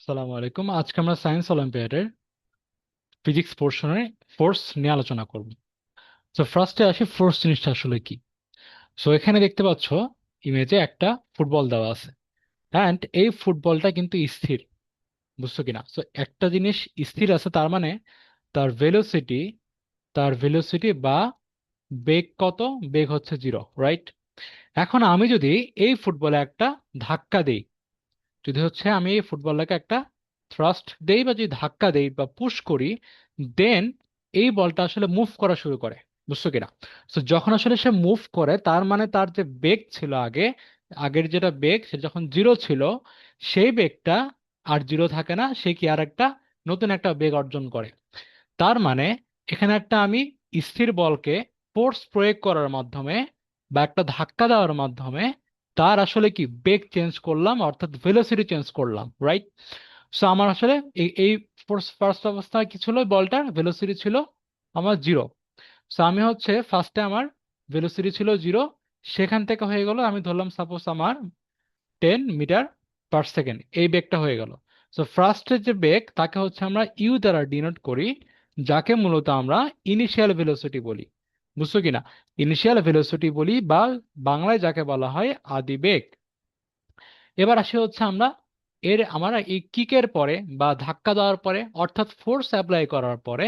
সালামু আলাইকুম। আজকে আমরা সায়েন্স অলিম্পিয়াডের ফিজিক্স পোর্শনে ফোর্স নিয়ে আলোচনা করব। তো ফার্স্টে আসি ফোর্স জিনিসটা আসলে কি। সো এখানে দেখতে পাচ্ছ ইমেজে একটা ফুটবল দেওয়া আছে, অ্যান্ড এই ফুটবলটা কিন্তু স্থির, বুঝছো কিনা? সো একটা জিনিস স্থির আছে, তার মানে তার ভেলোসিটি, বা বেগ কত? বেগ হচ্ছে 0, রাইট? এখন আমি যদি এই ফুটবলে একটা ধাক্কা দেই, যদি হচ্ছে আমি এই ফুটবলটাকে একটা থ্রাস্ট দেই বা যদি ধাক্কা দেই বা পুশ করি, দেন এই বলটা আসলে মুভ করা শুরু করে, বুঝছো কিনা? তো যখন আসলে সে মুভ করে, তার মানে তার যে বেগ ছিল আগের যেটা বেগ সেটা যখন 0 ছিল, সেই বেগটা আর 0 থাকে না, সে কি আর একটা নতুন একটা বেগ অর্জন করে। তার মানে এখানে একটা আমি স্থির বলকে ফোর্স প্রয়োগ করার মাধ্যমে বা একটা ধাক্কা দেওয়ার মাধ্যমে তার আসলে কি বেগ চেঞ্জ করলাম, অর্থাৎ ভেলোসিটি চেঞ্জ করলাম, রাইট? সো আমার আসলে এই ফোর্স ফার্স্ট অবস্থায় কি ছিল, বলটার ভেলোসিটি ছিল আমার 0। সো আমি হচ্ছে ফার্স্টে আমার ভেলোসিটি ছিল 0, সেখান থেকে হয়ে গেল, আমি ধরলাম সাপোজ আমার 10 মিটার পার সেকেন্ড, এই বেগটা হয়ে গেল। সো ফার্স্টের যে বেগ তাকে হচ্ছে আমরা ইউ দ্বারা ডিনোট করি, যাকে মূলত আমরা ইনিশিয়াল ভেলোসিটি বলি, বুঝছো কিনা? ইনিশিয়াল ভেলোসিটি বলি, বা বাংলায় যাকে বলা হয় আদি বেগ। এবার আসি হচ্ছে আমরা এই কিকের পরে বা ধাক্কা দেওয়ার পরে, অর্থাৎ ফোর্স অ্যাপ্লাই করার পরে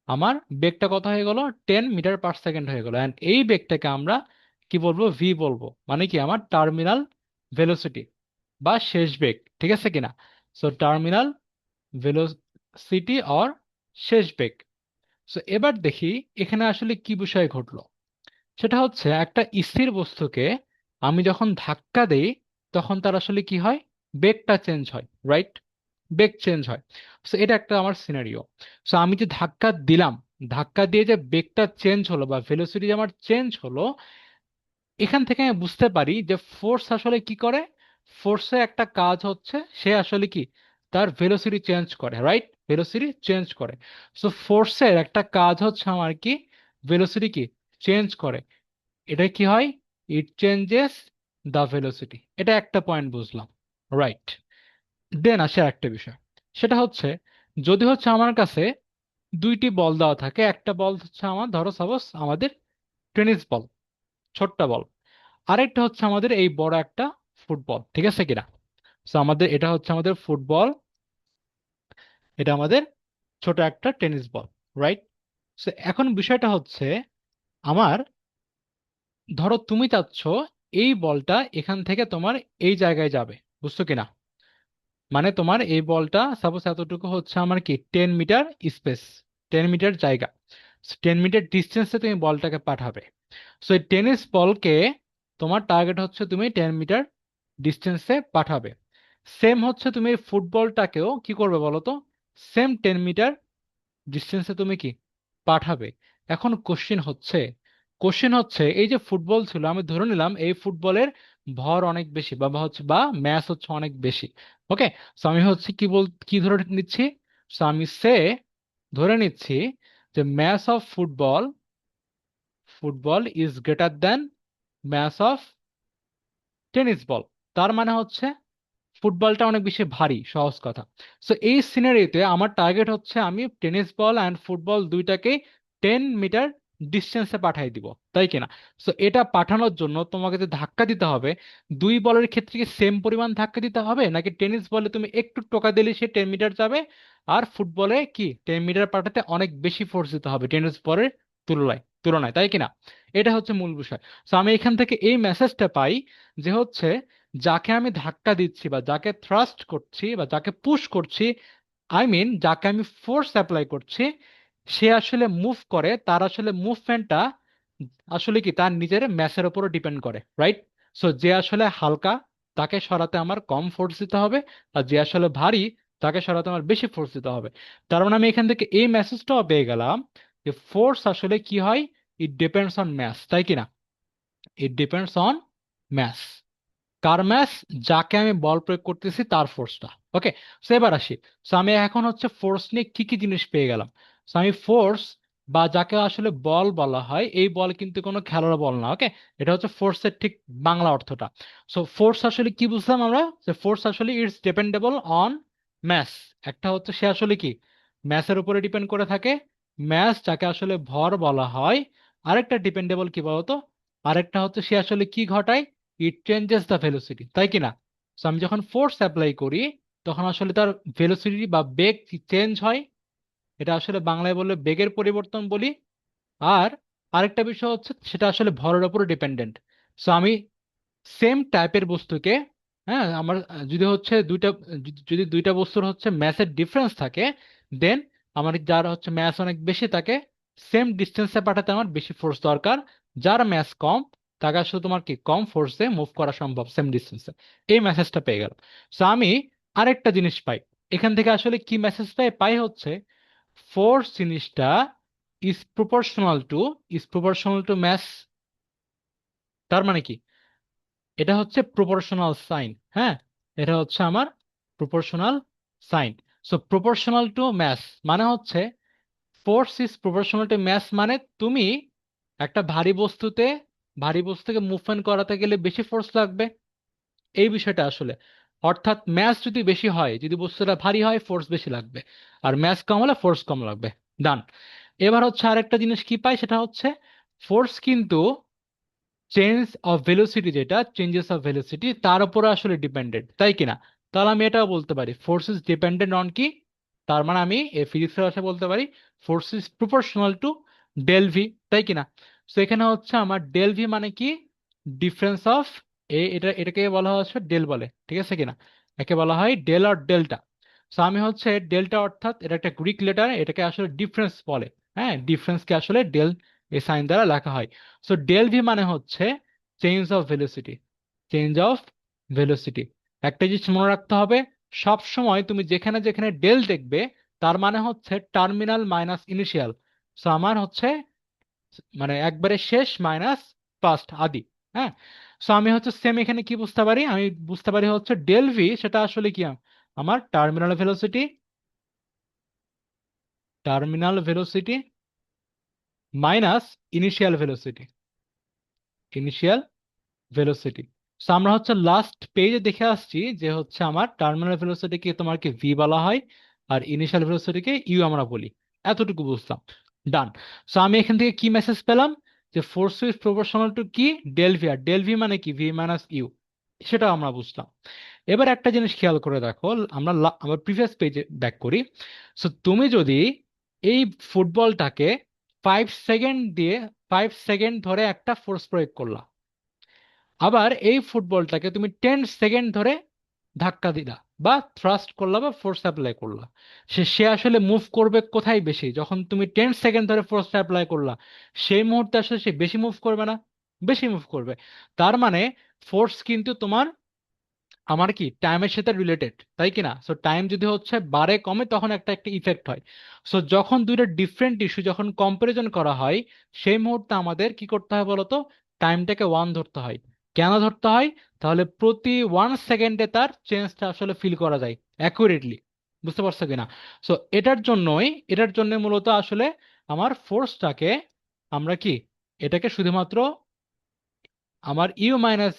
আমার বেগটা কত হয়ে গেল? 10 মিটার পার সেকেন্ড হয়ে গেল। অ্যান্ড এই বেগটাকে আমরা কি বলবো? ভি বলবো। মানে কি আমার টার্মিনাল ভেলোসিটি বা শেষ বেগ, ঠিক আছে কিনা? সো টার্মিনাল ভেলোসিটি অর শেষ বেগ। সো এবার দেখি এখানে আসলে কি বিষয় ঘটলো। সেটা হচ্ছে একটা স্থির বস্তুকে আমি যখন ধাক্কা দেই, তখন তার আসলে কি হয়? বেগটা চেঞ্জ হয়, রাইট? বেগ চেঞ্জ হয়। সো এটা একটা আমার সিনারিও। সো আমি যে ধাক্কা দিলাম, ধাক্কা দিয়ে যে বেগটা চেঞ্জ হলো বা ভেলোসিটি আমার চেঞ্জ হলো, এখান থেকে আমি বুঝতে পারি যে ফোর্স আসলে কি করে। ফোর্সে একটা কাজ হচ্ছে, সে আসলে কি তার ভেলোসিটি চেঞ্জ করে, রাইট? ভেলোসিটি চেঞ্জ করে। সো ফোর্সের একটা কাজ হচ্ছে আমার কি, ভেলোসিটি কি চেঞ্জ করে। এটা কি হয়? ইট চেঞ্জেস দ্য ভেলোসিটি। এটা একটা পয়েন্ট বুঝলাম, রাইট? দেন আসে একটা বিষয়। সেটা হচ্ছে, যদি হচ্ছে আমার কাছে দুইটি বল দেওয়া থাকে, একটা বল হচ্ছে আমার, ধরো সাপোজ আমাদের টেনিস বল, ছোট্ট বল, আরেকটা হচ্ছে আমাদের এই বড় একটা ফুটবল, ঠিক আছে কিনা? তো আমাদের এটা হচ্ছে আমাদের ফুটবল, এটা আমাদের ছোট একটা টেনিস বল, রাইট? তো এখন বিষয়টা হচ্ছে, আমার, ধরো তুমি চাচ্ছ এই বলটা এখান থেকে তোমার এই জায়গায় যাবে, বুঝছো কিনা? মানে তোমার এই বলটা সাপোজ এতটুকু হচ্ছে আমার কি 10 মিটার স্পেস, 10 মিটার জায়গা, 10 মিটার ডিস্টেন্সে তুমি বলটাকে পাঠাবে। সো এই টেনিস বলকে তোমার টার্গেট হচ্ছে তুমি 10 মিটার ডিস্টেন্সে পাঠাবে। সেম হচ্ছে তুমি এই ফুটবলটাকেও কি করবে বলো তো? সেম 10 মিটার ডিস্টেন্সে তুমি কি পাঠাবে। এখন কোশ্চেন হচ্ছে এই যে ফুটবল ছিল, আমি ধরে নিলাম এই ফুটবলের ভর অনেক বেশি, বা ম্যাস হচ্ছে অনেক বেশি। ওকে। সো আমি হচ্ছে কি ধরে নিচ্ছি? সো আমি ধরে নিচ্ছি যে mass of football football is greater than mass of tennis ball. তার মানে হচ্ছে ফুটবলটা অনেক বেশি ভারী, সহজ কথা। সো এই সিনারিতে আমার টার্গেট হচ্ছে আমি টেনিস বল অ্যান্ড ফুটবল দুইটাকে 10 মিটার ডিস্টেন্সে পাঠিয়ে দিব, তাই কিনা? সো এটা পাঠানোর জন্য তোমাকে যে ধাক্কা দিতে হবে, দুই বলের ক্ষেত্রে কি সেম পরিমাণ ধাক্কা দিতে হবে, নাকি টেনিস বলে তুমি একটু টোকা দিলে সে 10 মিটার যাবে, আর ফুটবলে কি 10 মিটার পাঠাতে অনেক বেশি ফোর্স দিতে হবে টেনিস বলের তুলনায়, তাই কিনা? এটা হচ্ছে মূল বিষয়। সো আমি এখান থেকে এই মেসেজটা পাই যে হচ্ছে, যাকে আমি ধাক্কা দিচ্ছি বা যাকে থ্রাস্ট করছি বা যাকে পুশ করছি, যাকে আমি ফোর্স অ্যাপ্লাই করছি, সে আসলে মুভ করে, তার আসলে মুভমেন্টটা আসলে কি তার নিজের ম্যাসের উপরও ডিপেন্ড করে, রাইট? সো যে আসলে হালকা, তাকে সরাতে আমার কম ফোর্স দিতে হবে, আর যে আসলে ভারী, তাকে সরাতে আমার বেশি ফোর্স দিতে হবে। তার মানে আমি এখান থেকে এই মেসেজটাও পেয়ে গেলাম যে ফোর্স আসলে কি হয়, ইট ডিপেন্ডস অন ম্যাস, তাই কিনা? It depends on mass. কার ম্যাস? যাকে আমি বল প্রয়োগ করতেছি তার ফোর্সটা। ওকে। সো এবার আসি। সো আমি এখন হচ্ছে ফোর্স নিয়ে কি কি জিনিস পেয়ে গেলাম। সো আমি ফোর্স, বা যাকে আসলে বল বলা হয়, এই বল কিন্তু কোনো খেলার বল না। ওকে। এটা হচ্ছে ফোর্সের ঠিক বাংলা অর্থটা। সো ফোর্স আসলে কি বুঝলাম আমরা? যে ফোর্স আসলে ইটস ডিপেন্ডেবল অন ম্যাস। একটা হচ্ছে সে আসলে কি ম্যাসের উপরে ডিপেন্ড করে থাকে, ম্যাস যাকে আসলে ভর বলা হয়। আরেকটা ডিপেন্ডেবল কি বলতো, আরেকটা হচ্ছে সে আসলে কি ঘটায়, ইট চেঞ্জেস দ্য ভেলোসিটি, তাই কি না? তো আমি যখন ফোর্স অ্যাপ্লাই করি তখন আসলে তার ভেলোসিটি বা বেগ চেঞ্জ হয়, এটা আসলে বাংলায় বললে বেগের পরিবর্তন বলি। আর আরেকটা বিষয় হচ্ছে সেটা আসলে ভরের উপর ডিপেন্ডেন্ট। সো আমি সেম টাইপের বস্তুকে, হ্যাঁ আমার যদি হচ্ছে দুইটা, যদি দুইটা বস্তুর হচ্ছে ম্যাসের ডিফারেন্স থাকে, দেন আমার যার হচ্ছে ম্যাস অনেক বেশি থাকে, সেম ডিস্টেন্সে পাঠাতে আমার বেশি ফোর্স দরকার। যার ম্যাস কম তাকে আসলে তোমার কি কম ফোর্সে মুভ করা সম্ভব সেম ডিস্টেন্সে। এই মেসেজটা পেয়ে গেল। সো আমি আরেকটা জিনিস পাই এখান থেকে, আসলে কি মেসেজ পাই, পাই হচ্ছে ফোর্স জিনিসটা ইজ প্রপোর্শনাল টু ম্যাস। তার মানে কি, এটা হচ্ছে প্রপোর্শনাল সাইন। হ্যাঁ, এটা হচ্ছে আমার proportional sign. So proportional to mass মানে হচ্ছে force is proportional to mass, মানে তুমি একটা ভারী বস্তুকে মুভমেন্ট করাতে গেলে বেশি ফোর্স লাগবে, এই বিষয়টা আসলে। অর্থাৎ ম্যাস যদি বেশি হয়, যদি বস্তুটা ভারী হয় ফোর্স বেশি লাগবে, আর ম্যাস কম হলে ফোর্স কম লাগবে। ডান। এবার হচ্ছে আরেকটা জিনিস কি পাই, সেটা হচ্ছে ফোর্স কিন্তু চেঞ্জ অফ ভেলোসিটি, যেটা চেঞ্জেস অফ ভেলোসিটি তার উপরে আসলে ডিপেন্ডেন্ট, তাই কিনা? তাহলে আমি এটাও বলতে পারি ফোর্স ইজ ডিপেন্ডেন্ট অন কি, তার মানে আমি এই ফিজিক্সের ভাষায় বলতে পারি force is proportional to del v, তাই কিনা? তো এখানে হচ্ছে আমার ডেল ভি মানে কি, ডিফারেন্স অফ এটাকে বলা হচ্ছে ডেল বলে, ঠিক আছে কিনা? একে বলা হয় ডেল আর ডেল্টা। সো আমি হচ্ছে ডেল্টা, অর্থাৎ এটা একটা গ্রিক লেটার, এটাকে আসলে ডিফারেন্স বলে। হ্যাঁ, ডিফারেন্সকে আসলে ডেল এই সাইন দ্বারা লেখা হয়। সো ডেল ভি মানে হচ্ছে change of velocity, change of velocity. একটা জিনিস মনে রাখতে হবে, সব সময় তুমি যেখানে যেখানে ডেল দেখবে তার মানে হচ্ছে টার্মিনাল মাইনাস ইনিশিয়াল। সো আমার হচ্ছে মানে একবারে শেষ মাইনাস ফার্স্ট আদি। হ্যাঁ। সো আমি হচ্ছে সেম এখানে কি বুঝতে পারি, আমি বুঝতে পারি হচ্ছে ডেল ভি সেটা আসলে কি আমার terminal velocity minus initial velocity, initial velocity. So আমরা হচ্ছে লাস্ট পেজে দেখে আসছি যে হচ্ছে আমার টার্মিনাল ভেলোসিটিকে তোমার কি ভি বলা হয়, আর ইনিশিয়াল ভেলোসিটিকে ইউ আমরা বলি। এতটুকু বুঝলাম। ডান। সো আমি এখান থেকে কি মেসেজ পেলাম, যে ফোর্স ইজ প্রপোর্শনাল টু কি, ডেল ভি, আর ডেল ভি মানে কি ভি মাইনাস ইউ, সেটা আমরা বুঝলাম। এবার একটা জিনিস খেয়াল করে দেখো, আমরা প্রিভিয়াস পেজে ব্যাক করি। সো তুমি যদি এই ফুটবলটাকে 5 সেকেন্ড দিয়ে 5 সেকেন্ড ধরে একটা ফোর্স প্রয়োগ করলা, আবার এই ফুটবলটাকে তুমি 10 সেকেন্ড ধরে ধাক্কা দিলা বা থ্রাস্ট করলা বা ফোর্স অ্যাপ্লাই করলা, সে আসলে মুভ করবে কোথায় বেশি, যখন তুমি 10 সেকেন্ড ধরে ফোর্স অ্যাপ্লাই করলা সেই মুহূর্তে আসলে সে বেশি মুভ করবে না, বেশি মুভ করবে। তার মানে ফোর্স কিন্তু তোমার আমার কি টাইমের সাথে রিলেটেড, তাই কি না? সো টাইম যদি হচ্ছে বাড়ে কমে তখন একটা একটা ইফেক্ট হয়। সো যখন দুইটা ডিফারেন্ট ইস্যু যখন কম্পারিজন করা হয় সেই মুহূর্তে আমাদের কি করতে হয় বলতো, টাইমটাকে ওয়ান ধরতে হয়। কেন ধরতে হয়? তাহলে প্রতি 1 সেকেন্ডে তার চেঞ্জটা আসলে ফিল করা যায় অ্যাকুরেটলি। বুঝতে পারছো কিনা? সো এটার জন্য মূলত আসলে আমার ফোর্সটাকে আমরা কি, এটাকে শুধুমাত্র আমার u minus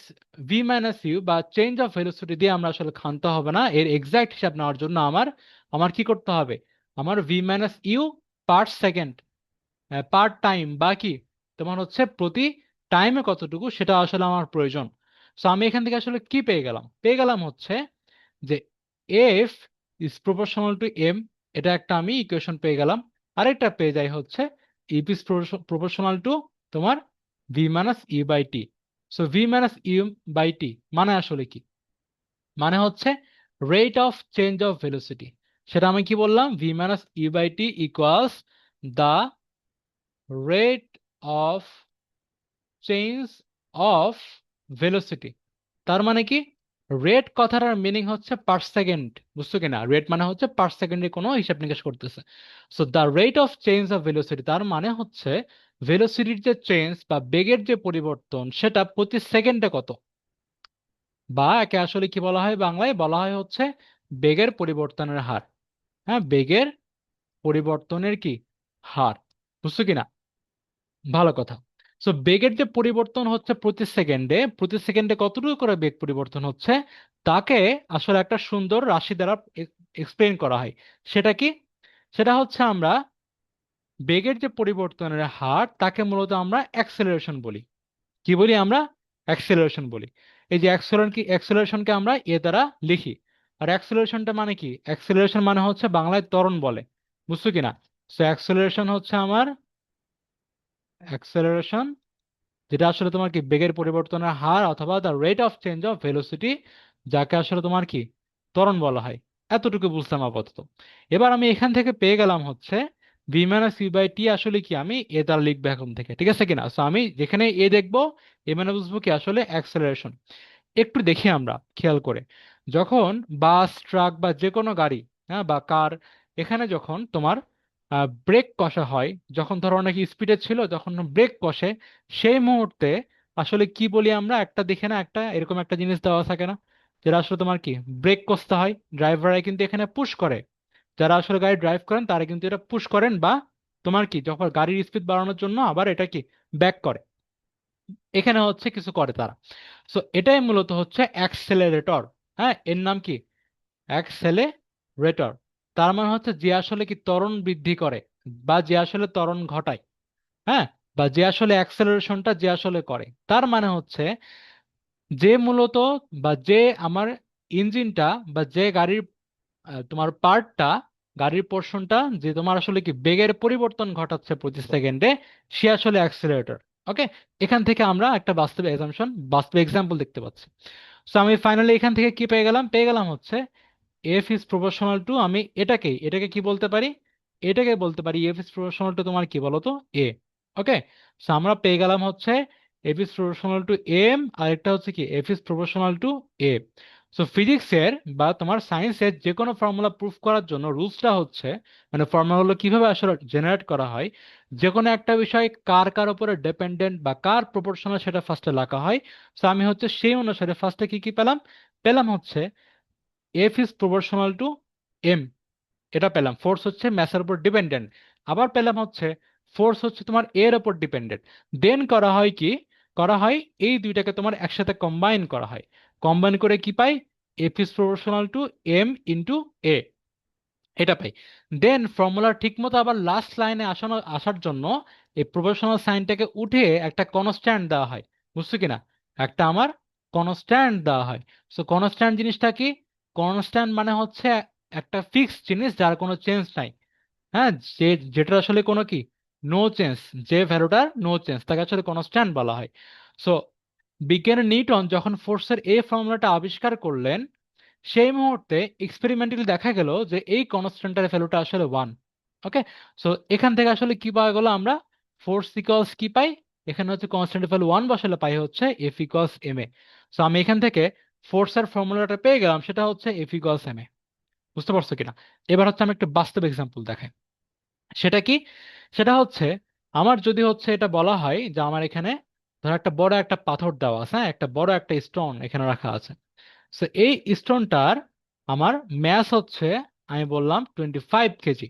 v minus u বা চেঞ্জ অফ ভেলোসিটি দিয়ে আমরা আসলে ক্ষান্ত হবে না, এর এক্সাক্ট হিসাব নেওয়ার জন্য আমার আমার কি করতে হবে, আমার v minus u per second, per time বা কি তোমার হচ্ছে প্রতি টাইমে কতটুকু সেটা আসলে আমার প্রয়োজন। সো আমি এখান থেকে আসলে কি পেয়ে গেলাম হচ্ছে যে f is proportional to m, এটা একটা আমি ইকুয়েশন পেয়ে গেলাম। আরেকটা পেয়ে যাই হচ্ছে ইফ ইজ প্রপোর্শনাল টু তোমার V minus U by T. So V minus U by T মানে আসলে কি, মানে হচ্ছে rate of change of velocity. সেটা আমি কি বললাম, V minus U by T equals the rate of change of velocity. তার মানে কি, রেট কথাটার মিনিং হচ্ছে পার সেকেন্ড, বুঝছো কিনা? রেট মানে হচ্ছে পার সেকেন্ডে কোনো হিসাব নিকাশ করতেছে। So the rate of change of velocity তার মানে হচ্ছে ভেলোসিটির যে চেঞ্জ বা বেগের যে পরিবর্তন সেটা প্রতি সেকেন্ডে কত, বা একে আসলে কি বলা হয়, বাংলায় বলা হয় হচ্ছে বেগের পরিবর্তনের হার। হ্যাঁ, বেগের পরিবর্তনের কি হার, বুঝছো কিনা? ভালো কথা। সো বেগের যে পরিবর্তন হচ্ছে প্রতি সেকেন্ডে কতটুকু করে বেগ পরিবর্তন হচ্ছে তাকে আসলে একটা সুন্দর রাশি দ্বারা এক্সপ্লেন করা হয়। সেটা কি? সেটা হচ্ছে আমরা বেগের যে পরিবর্তনের হার তাকে মূলত আমরা অ্যাক্সেলারেশন বলি। কি বলি আমরা? অ্যাক্সেলারেশন বলি। এই যে অ্যাক্সেলারেশনকে আমরা এ দ্বারা লিখি। আর অ্যাক্সেলারেশনটা মানে কি? অ্যাক্সেলারেশন মানে হচ্ছে বাংলায় ত্বরণ বলে, বুঝছো কিনা? সো অ্যাক্সেলারেশন হচ্ছে আমার অ্যাক্সেলারেশন, যেটা আসলে তোমার কি বেগের পরিবর্তনের হার অথবা the rate of change of velocity, যাকে আসলে তোমার কি ত্বরণ বলা হয়। এতটুকু বুঝলাম আপাতত। এবার আমি এখান থেকে পেয়ে গেলাম হচ্ছে ভি মাইনাস ইউ বাই টি আসলে কি আমি এ দ্বারা লিখবো এখন থেকে, ঠিক আছে কিনা? সো আমি যেখানে এ দেখবো, এ মানে বুঝবো কি আসলে অ্যাক্সেলারেশন। একটু দেখি আমরা খেয়াল করে, যখন বাস, ট্রাক বা যে কোনো গাড়ি, হ্যাঁ, বা কার, এখানে যখন তোমার ব্রেক কষা হয়, যখন ধরো অনেক স্পিডে ছিল তখন ব্রেক কষে, সেই মুহূর্তে আসলে কি বলি আমরা, একটা দেখে না একটা এরকম একটা জিনিস দেওয়া থাকে না, যেটা আসলে তোমার কি ব্রেক কষতে হয়, ড্রাইভাররা কিন্তু এখানে পুশ করে, যারা আসলে গাড়ি ড্রাইভ করেন তারা কিন্তু এটা পুশ করেন, বা তোমার কি যখন গাড়ির স্পিড বাড়ানোর জন্য আবার এটা কি ব্যাক করে, এখানে হচ্ছে কিছু করে তারা। সো এটাই মূলত হচ্ছে অ্যাক্সেলারেটর। হ্যাঁ, এর নাম কি? অ্যাক্সেলারেটর। তার মানে হচ্ছে যে আসলে কি ত্বরণ বৃদ্ধি করে, বা যে আসলে ত্বরণ ঘটায়, হ্যাঁ, বা যে আসলে অ্যাক্সেলারেশনটা যে আসলে করে, তার মানে হচ্ছে যে মূলত, বা যে আমার ইঞ্জিনটা, বা যে গাড়ির তোমার পার্টটা, গাড়ির পোর্শনটা যে তোমার আসলে কি বেগের পরিবর্তন ঘটাচ্ছে প্রতি সেকেন্ডে, সে আসলে অ্যাক্সিলারেটর। ওকে, এখান থেকে আমরা একটা বাস্তব এক্সাম্পশন, বাস্তব এক্সাম্পল দেখতে পাচ্ছি। সো আমি ফাইনালি এখান থেকে কি পেয়ে গেলাম? পেয়ে গেলাম হচ্ছে এফ ইজ প্রপোর্শনাল টু, আমি এটাকে কি বলতে পারি? এটাকে বলতে পারি এফ ইজ প্রপোর্শনাল টু তোমার কি বলতো, এ। ওকে, সো আমরা পেয়ে গেলাম হচ্ছে F is proportional to M, আর একটা হচ্ছে কি F is proportional to A. So ফিজিক্সের বা তোমার সায়েন্সের যে কোনো ফর্মুলা প্রুফ করার জন্য রুলসটা হচ্ছে, মানে ফর্মুলাগুলো কিভাবে আসলে জেনারেট করা হয়, যে কোনো একটা বিষয় কার কার উপরে ডিপেন্ডেন্ট বা কার প্রপোর্শনাল সেটা ফার্স্টে লেখা হয়। সো আমি হচ্ছে সেই অনুসারে ফার্স্টে কি কি পেলাম? পেলাম হচ্ছে F is proportional to m, এটা পেলাম। ফোর্স হচ্ছে ম্যাসের উপর ডিপেন্ডেন্ট। আবার পেলাম হচ্ছে ফোর্স হচ্ছে তোমার এর উপর ডিপেন্ডেন্ট। দেন করা হয় কি? করা হয় এই দুইটাকে তোমার একসাথে কম্বাইন করা হয়। কম্বাইন করে কি পাই? F is proportional to M into A, এটা পাই। দেন ফর্মুলার ঠিক মতো আবার লাস্ট লাইনে আসার জন্য এই প্রপোর্শনাল সাইনটাকে উঠে একটা কনস্ট্যান্ট দেওয়া হয়, বুঝছো কিনা? একটা আমার কনস্ট্যান্ট দেওয়া হয়। সো কনস্ট্যান্ট জিনিসটা কি? কনস্ট্যান্ট মানে হচ্ছে একটা ফিক্সড জিনিস যার কোনো চেঞ্জ নাই। হ্যাঁ, যে যেটা আসলে কোনো কি নো চেঞ্জ, যে ভ্যালুটার নো চেঞ্জ তাকে আসলে কনস্ট্যান্ট বলা হয়। সো বিজ্ঞানী নিউটন যখন ফোর্সের এই ফর্মুলাটা আবিষ্কার করলেন, সেই মুহূর্তে এক্সপেরিমেন্টালি দেখা গেল যে এই কনস্ট্যান্টের ভ্যালুটা আসলে 1। ওকে, সো এখান থেকে আসলে কি পাওয়া গেল আমরা? ফোর্স ইকুয়ালস কি পাই? এখানে হচ্ছে কনস্ট্যান্টের ভ্যালু 1 বসালে পাই হচ্ছে এফ ইকুয়ালস এম এ। সো আমি এখান থেকে ফোর্সের ফর্মুলাটা পেয়ে গেলাম, সেটা হচ্ছে এফ ইকুয়ালস এম এ। বুঝতে পারছো কিনা? এবার হচ্ছে আমি একটা বাস্তব এক্সাম্পল দেখাই। সেটা কি? সেটা হচ্ছে আমার যদি হচ্ছে এটা বলা হয় যে আমার এখানে ধর একটা বড় একটা পাথর দেওয়া আছে, হ্যাঁ, একটা বড় একটা স্টোন এখানে রাখা আছে। সো এই স্টোনটার আমার ম্যাস হচ্ছে, আমি বললাম 25 কেজি,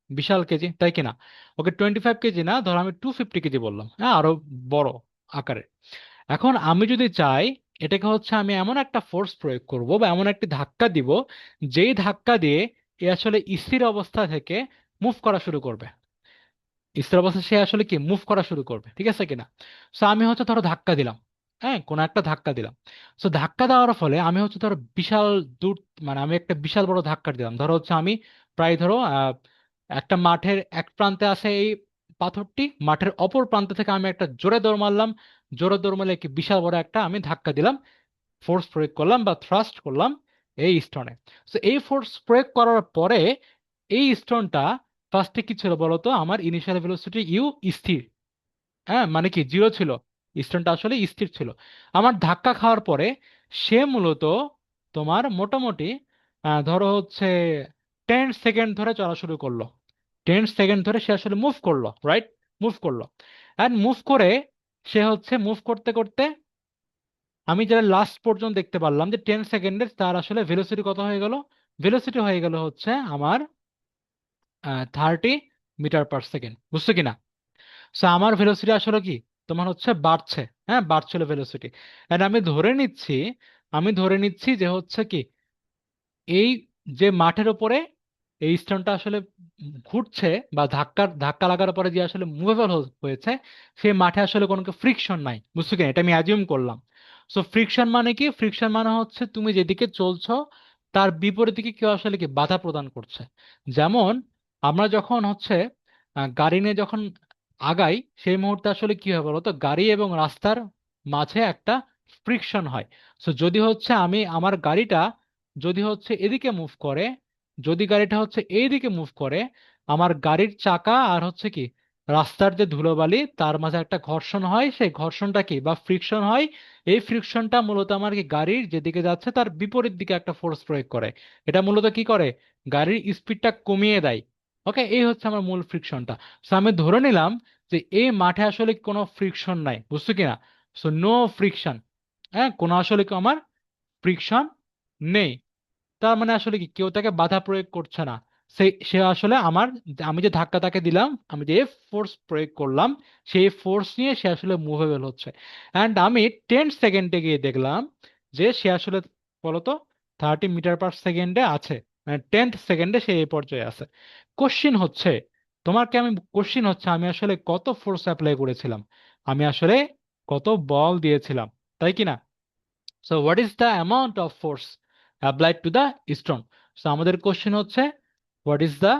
বিশাল কেজি, তাই কিনা? ওকে, 25 কেজি না, ধর আমি 250 কেজি বললাম, হ্যাঁ, আরো বড় আকারে। এখন আমি যদি চাই এটাকে হচ্ছে আমি এমন একটা ফোর্স প্রয়োগ করব বা এমন একটি ধাক্কা দিব, যেই ধাক্কা দিয়ে এ আসলে স্থির অবস্থা থেকে মুভ করা শুরু করবে। স্থির অবস্থা সে আসলে কি মুভ করা শুরু করবে, ঠিক আছে কিনা? সো আমি হচ্ছে ধরো ধাক্কা দিলাম, হ্যাঁ, কোন একটা ধাক্কা দিলাম। সো ধাক্কা দেওয়ার ফলে আমি হচ্ছে ধরো বিশাল দূর, মানে আমি একটা বিশাল বড় ধাক্কা দিলাম। ধরো হচ্ছে আমি প্রায় ধরো একটা মাঠের এক প্রান্তে আছে এই পাথরটি, মাঠের অপর প্রান্ত থেকে আমি একটা জোরে দৌড় মারলাম। জোরে দৌড় মারলে কি বিশাল বড় একটা আমি ধাক্কা দিলাম, ফোর্স প্রয়োগ করলাম বা থ্রাস্ট করলাম এই স্টোনে। তো এই ফোর্স প্রয়োগ করার পরে এই স্টোনটা ফার্স্টে কি ছিল বলতো? আমার ইনিশিয়াল ভেলোসিটি ইউ স্থির, হ্যাঁ, মানে কি জিরো ছিল, স্টোনটা আসলে স্থির ছিল। আমার ধাক্কা খাওয়ার পরে সে মূলত তোমার মোটামুটি ধরো হচ্ছে 10 সেকেন্ড ধরে চলা শুরু করলো। 10 সেকেন্ড ধরে সে আসলে মুভ করলো, রাইট? মুভ করলো, অ্যান্ড মুভ করে সে হচ্ছে মুভ করতে করতে আমি যারা লাস্ট পর্যন্ত দেখতে পারলাম যে 10 সেকেন্ডের তার আসলে ভেলোসিটি কত হয়ে গেল? ভেলোসিটি হয়ে গেল হচ্ছে আমার 30 মিটার পার সেকেন্ড, বুঝছো কিনা? সো আমার ভেলোসিটি আসলে কি তোমার হচ্ছে বাড়ছে, হ্যাঁ, বাড়ছিল ভেলোসিটি। এন্ড আমি ধরে নিচ্ছি যে হচ্ছে কি এই যে মাঠের উপরে এই স্টোনটা আসলে ঘুরছে বা ধাক্কা ধাক্কা লাগার পরে যে আসলে মুভেবল হয়েছে, সেই মাঠে আসলে কোনো ফ্রিকশন নাই, বুঝছো কিনা? এটা আমি অ্যাজিউম করলাম। সো ফ্রিকশন মানে কি? ফ্রিকশন মানে হচ্ছে তুমি যেদিকে চলছো তার বিপরীত দিকে কেউ আসলে কি বাধা প্রদান করছে। যেমন আমরা যখন হচ্ছে গাড়ি নিয়ে যখন আগাই, সেই মুহূর্তে আসলে কি হয় বলতো, গাড়ি এবং রাস্তার মাঝে একটা ফ্রিকশন হয়। সো যদি হচ্ছে আমি আমার গাড়িটা যদি হচ্ছে এদিকে মুভ করে, যদি গাড়িটা হচ্ছে এইদিকে মুভ করে, আমার গাড়ির চাকা আর হচ্ছে কি রাস্তার যে ধুলোবালি তার মাঝে একটা ঘর্ষণ হয়, সেই ঘর্ষণটা কি বা ফ্রিকশন হয়। এই ফ্রিকশনটা মূলত আমার কি গাড়ির যেদিকে যাচ্ছে তার বিপরীত দিকে একটা ফোর্স প্রয়োগ করে। এটা মূলত কি করে, গাড়ির স্পিডটা কমিয়ে দেয়। ওকে, এই হচ্ছে আমার মূল ফ্রিকশনটা। সো আমি ধরে নিলাম যে এই মাঠে আসলে কোনো ফ্রিকশন নাই, বুঝছো কিনা? সো নো ফ্রিকশন, হ্যাঁ, কোনো আসলে কি আমার ফ্রিকশন নেই। তার মানে আসলে কি কেউ তাকে বাধা প্রয়োগ করছে না। সে আসলে আমি যে ধাক্কা তাকে দিলাম, আমি যে ফোর্স প্রয়োগ করলাম, সেই ফোর্স নিয়ে সে আসলে মুভেবল হচ্ছে। অ্যান্ড আমি 10 সেকেন্ডে গিয়ে দেখলাম যে সে আসলে বলতো 30 মিটার পার সেকেন্ডে আছে, মানে 10th সেকেন্ডে সে এই পর্যায়ে আছে। কোশ্চিন হচ্ছে, তোমাকে আমি কোশ্চিন হচ্ছে আমি আসলে কত ফোর্স অ্যাপ্লাই করেছিলাম, আমি আসলে কত বল দিয়েছিলাম, তাই কি না? So what is the amount of force applied to the stone? So আমাদের কোশ্চেন হচ্ছে what is the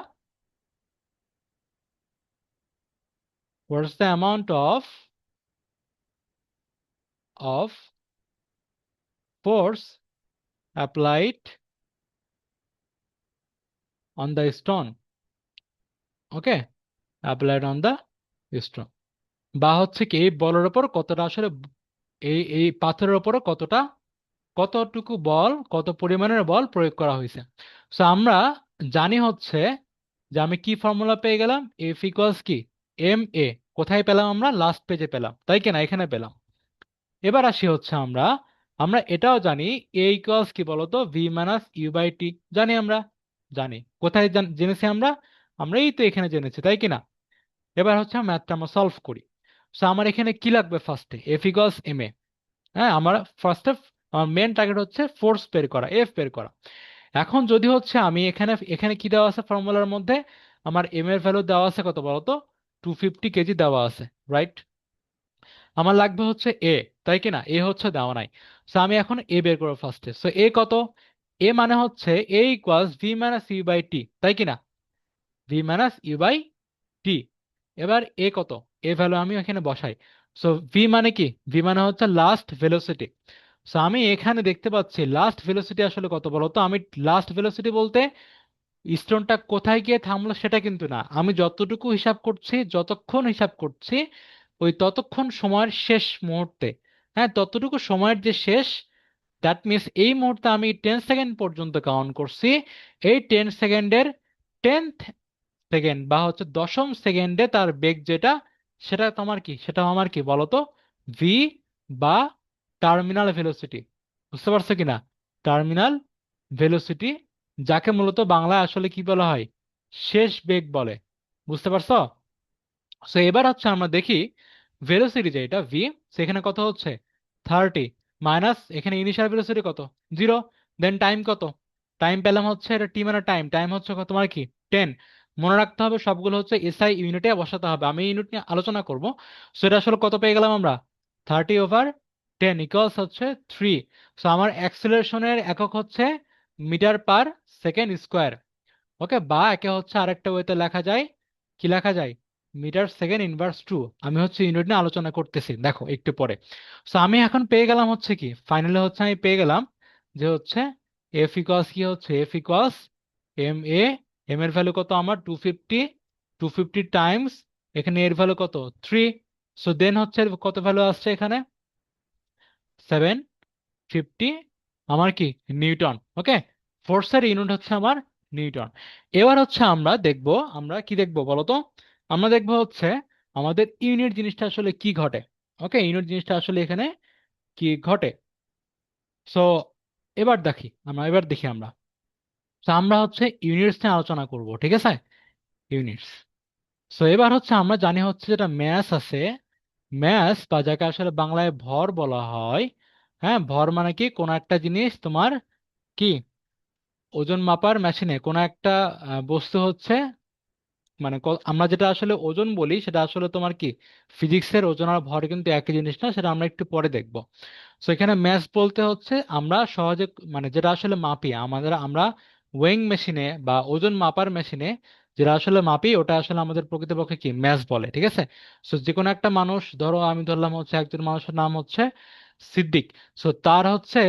amount of force applied on the stone. Okay, applied on the stone, বা হচ্ছে কি এই বলের ওপর কতটা আসলে এই পাথরের ওপর কতটুকু বল, কত পরিমাণের বল প্রয়োগ করা হয়েছে। সো আমরা জানি হচ্ছে যে আমি কি ফর্মুলা পেয়ে গেলাম, এফ ইকুয়ালস কি এম এ। কোথায় পেলাম? আমরা লাস্ট পেজে পেলাম, তাই কিনা? এখানে পেলাম। এবার আসি হচ্ছে আমরা আমরা এটাও জানি এ ইকুয়ালস কি বলতো, ভি মাইনাস ইউ বাই টি। জানি আমরা, জানি। কোথায় জেনেছি আমরা? আমরা এই তো এখানে জেনেছি, তাই কিনা? এবার হচ্ছে ম্যাথটা আমরা সলভ করি। সো আমার এখানে কি লাগবে? ফার্স্টে এফ ইকুয়ালস এম এ। হ্যাঁ, আমার ফার্স্টে আমার মেন টার্গেট হচ্ছে ফোর্স বের করা, এফ বের করা। এখন যদি হচ্ছে আমি এখানে এখানে কি দেওয়া আছে ফর্মুলার মধ্যে, আমার এম এর ভ্যালু দেওয়া আছে কত বলতো, 250 কেজি দেওয়া আছে, রাইট? আমার লাগবে হচ্ছে এ, তাই কি না? এ হচ্ছে দেওয়া নাই। সো আমি এখন এ বের করবো ফার্স্টে। সো এ কত? এ মানে হচ্ছে A equals V minus U by T, তাই কি না? V minus U by T. এবার এ কত? এ ভ্যালু আমি এখানে বসাই। সো ভি মানে কি? ভি মানে হচ্ছে লাস্ট ভেলোসিটি। সো আমি এখানে দেখতে পাচ্ছি লাস্ট ভেলোসিটি আসলে কত বলতো, আমি লাস্ট ভেলোসিটি বলতে স্টোনটা কোথায় গিয়ে থামলো সেটা কিন্তু না, আমি যতটুকু হিসাব করছি, যতক্ষণ হিসাব করছি ওই ততক্ষণ সময়ের শেষ মুহূর্তে, হ্যাঁ, ততটুকু সময়ের যে শেষ, দ্যাট মিনস এই মুহূর্তে আমি 10 সেকেন্ড পর্যন্ত কাউন্ট করছি। এই 10 সেকেন্ডের 10th সেকেন্ড বা হচ্ছে 10ম সেকেন্ডে তার বেগ যেটা, সেটা তোমার কি, সেটা আমার কি বলতো, ভি বা টার্মিনাল ভেলোসিটি। বুঝতে পারছো কিনা? টার্মিনাল ভেলোসিটি, যাকে মূলত বাংলায় আসলে কি বলা হয়, শেষ বেগ বলে। বুঝতে পারছো? সো এবার হচ্ছে আমরা দেখি ভেলোসিটি যে এটা ভি, সেখানে কত হচ্ছে 30, মাইনাস এখানে ইনিশিয়াল ভেলোসিটি কত, 0। দেন টাইম কত? টাইম পেলাম হচ্ছে, এটা টি মানে টাইম, টাইম হচ্ছে কত তোমার কি 10। মনে রাখতে হবে সবগুলো হচ্ছে এসআই ইউনিটে বসাতে হবে, আমি ইউনিট নিয়ে আলোচনা করব। সো এটা আসলে কত পেয়ে গেলাম আমরা, 30/10 ইকুয়ালস হচ্ছে 3। সো আমার অ্যাক্সেলারেশনের একক হচ্ছে মিটার পার সেকেন্ড স্কোয়ার। ওকে, বা একে হচ্ছে আরেকটা ওয়েতে লেখা যায়, কি লেখা যায়, মিটার সেকেন্ড ইনভার্স 2। আমি হচ্ছে ইউনিট নিয়ে আলোচনা করতেছি, দেখো একটু পরে। সো আমি এখন পেয়ে গেলাম হচ্ছে কি, ফাইনালি হচ্ছে আমি পেয়ে গেলাম যে হচ্ছে এফ ইকুয়ালস কি হচ্ছে, এফ ইকুয়ালস এম এ। এম এর ভ্যালু কত আমার 250, 250 টাইমস এখানে এর ভ্যালু কত 3। সো দেন হচ্ছে কত ভ্যালু আসছে এখানে, 750 আমার কি নিউটন। ওকে, ফোর্সের ইউনিট হচ্ছে আমার নিউটন। এবার হচ্ছে আমরা দেখব, আমরা কি দেখব বলতো, আমরা দেখব হচ্ছে আমাদের ইউনিট জিনিসটা আসলে কি ঘটে। ওকে, ইউনিট জিনিসটা আসলে এখানে কি ঘটে। সো এবার দেখি আমরা। তো আমরা হচ্ছে ইউনিটস নিয়ে আলোচনা করব, ঠিক আছে? ইউনিটস। সো এবার হচ্ছে আমরা জানি হচ্ছে যেটা ম্যাস আছে, ম্যাস বা যাকে আসলে বাংলায় ভর বলা হয়। হ্যাঁ, ভর মানে কি, কোন একটা জিনিস তোমার কি ওজন মাপার মেশিনে কোনো একটা বস্তু হচ্ছে, মানে আমরা যেটা আসলে ওজন বলি সেটা আসলে তোমার কি ফিজিক্সের ওজন আর ভর কিন্তু একই জিনিস না, সেটা আমরা একটু পরে দেখবো। তো এখানে ম্যাস বলতে হচ্ছে আমরা সহজে মানে যেটা আসলে মাপি আমাদের, আমরা ওয়েইং মেশিনে বা ওজন মাপার মেশিনে যেটা আসলে মাপি ওটা আসলে আমাদের প্রকৃতপক্ষে কি ম্যাস বলে, ঠিক আছে। সো যে কোনো একটা মানুষ, ধরো আমি ধরলাম হচ্ছে একজন মানুষের নাম হচ্ছে সিদ্দিক। সো তার হচ্ছে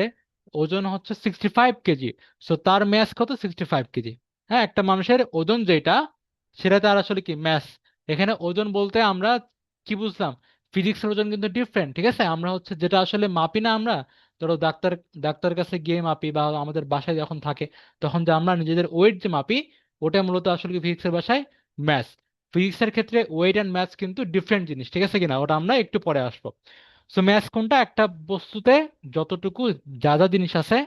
ওজন হচ্ছে 65 কেজি। সো তার ম্যাস কত? 65 কেজি। হ্যাঁ, একটা মানুষের ওজন যেটা, সেটা তার আসলে কি ম্যাস। এখানে ওজন বলতে আমরা কি বুঝলাম? ফিজিক্সের ওজন কিন্তু ডিফারেন্ট, ঠিক আছে। আমরা হচ্ছে যেটা আসলে মাপি না আমরা, ধরো ডাক্তার ডাক্তার কাছে গিয়ে মাপি বা আমাদের বাসায় যখন থাকে তখন যে আমরা নিজেদের ওয়েট যে মাপি, ওটা মূলত আসলে ফিজিক্সের ভাষায় ম্যাথ। ফিজিক্সের ক্ষেত্রে ওয়েট অ্যান্ড ম্যাথ কিন্তু ডিফারেন্ট জিনিস, ঠিক আছে কিনা, ওটা আমরা একটু পরে আসবো। সো ম্যাথ কোনটা? একটা বস্তুতে যতটুকু যা যা জিনিস আছে,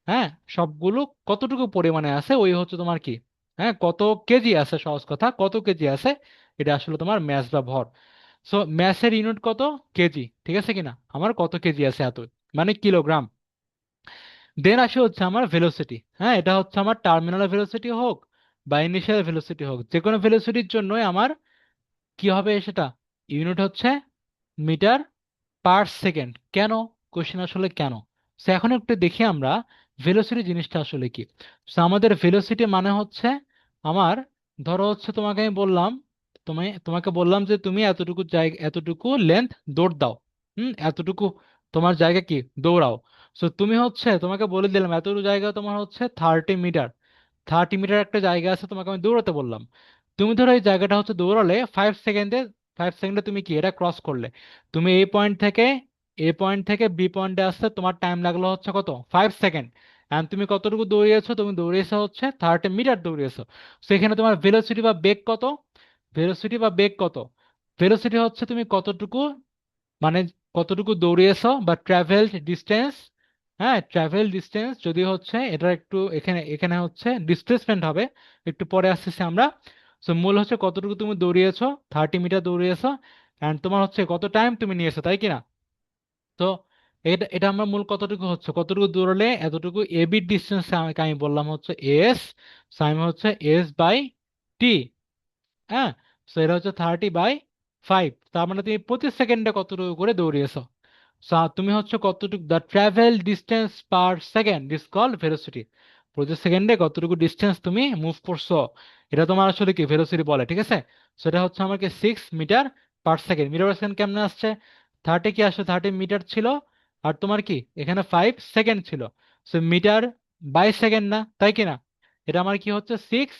হ্যাঁ, সবগুলো কতটুকু পরিমাণে আছে ওই হচ্ছে তোমার কি, হ্যাঁ, কত কেজি আছে, সহজ কথা কত কেজি আছে, এটা আসলে তোমার ম্যাস বা ভর। সো ম্যাসের ইউনিট কত? কেজি, ঠিক আছে কিনা, আমার কত কেজি আছে এত, মানে কিলোগ্রাম। দেন আসে হচ্ছে আমার ভেলোসিটি। হ্যাঁ, এটা হচ্ছে আমার টার্মিনাল ভেলোসিটি হোক বা ইনিশিয়াল ভেলোসিটি হোক, যে কোনো ভেলোসিটির জন্যই আমার কি হবে সেটা, ইউনিট হচ্ছে মিটার পার সেকেন্ড। কেন? কোশ্চেন আসলে কেন। সো এখন একটু দেখি আমরা ভেলোসিটি জিনিসটা আসলে কি। সো আমাদের ভেলোসিটি মানে হচ্ছে আমার, ধরো হচ্ছে তোমাকে আমি বললাম, তোমাকে বললাম যে তুমি এতটুকু জায়গা এতটুকু লেন্থ দৌড় দাও, এতটুকু তোমার জায়গা কি দৌড়াও। সো তুমি হচ্ছে তোমাকে বলে দিলাম এতটুকু জায়গা তোমার হচ্ছে 30 মিটার। 30 মিটার একটা জায়গা আছে, তোমাকে আমি দৌড়াতে বললাম। তুমি ধরো এই জায়গাটা হচ্ছে দৌড়ালে 5 সেকেন্ডে, 5 সেকেন্ডে তুমি কি এটা ক্রস করলে। তুমি এই পয়েন্ট থেকে বি পয়েন্টে আসতে তোমার টাইম লাগলো হচ্ছে কত? 5 সেকেন্ড। এন্ড তুমি কতটুকু দৌড়িয়েছো? তুমি দৌড়িয়েছো হচ্ছে 30 মিটার দৌড়িয়েছো। সেখানে তোমার ভেলোসিটি বা বেগ কত? ভেলোসিটি বা বেগ কত? ভেলোসিটি হচ্ছে তুমি কতটুকু, মানে কতটুকু দৌড়িয়েছো বা ট্রাভেলড ডিস্টেন্স। হ্যাঁ, ট্রাভেল ডিস্টেন্স যদি হচ্ছে এটা একটু এখানে এখানে হচ্ছে ডিসপ্লেসমেন্ট হবে, একটু পরে আসতেছি আমরা। সো মূল হচ্ছে কতটুকু তুমি দৌড়িয়েছো, 30 মিটার দৌড়িয়েছো, অ্যান্ড তোমার হচ্ছে কত টাইম তুমি নিয়েছো, তাই কিনা। তো এটা এটা আমরা মূল কতটুকু হচ্ছে, কতটুকু দৌড়লে এতটুকু এবি ডিস্টেন্স আমাকে আমি বললাম হচ্ছে এস। আমি হচ্ছে এস বাই টি। হ্যাঁ, তো এটা হচ্ছে 30/5। তার মানে তুমি প্রতি সেকেন্ডে কতটুকু করে দৌড়িয়েছো। তুমি হচ্ছে কতটুকু, the travel distance per second is called velocity. প্রতি সেকেন্ডে কতটুকু ডিস্টেন্স তুমি মুভ করছো, এটা তোমার আসলে কি ভেলোসিটি বলে, ঠিক আছে। সেটা হচ্ছে আমাকে 6 metre per second. Metre per second কেমনে আসছে? 30 কি আসলে 30 মিটার ছিল, আর তোমার কি এখানে 5 সেকেন্ড ছিল। সো মিটার বাই সেকেন্ড না, তাই কিনা। এটা আমার কি হচ্ছে 6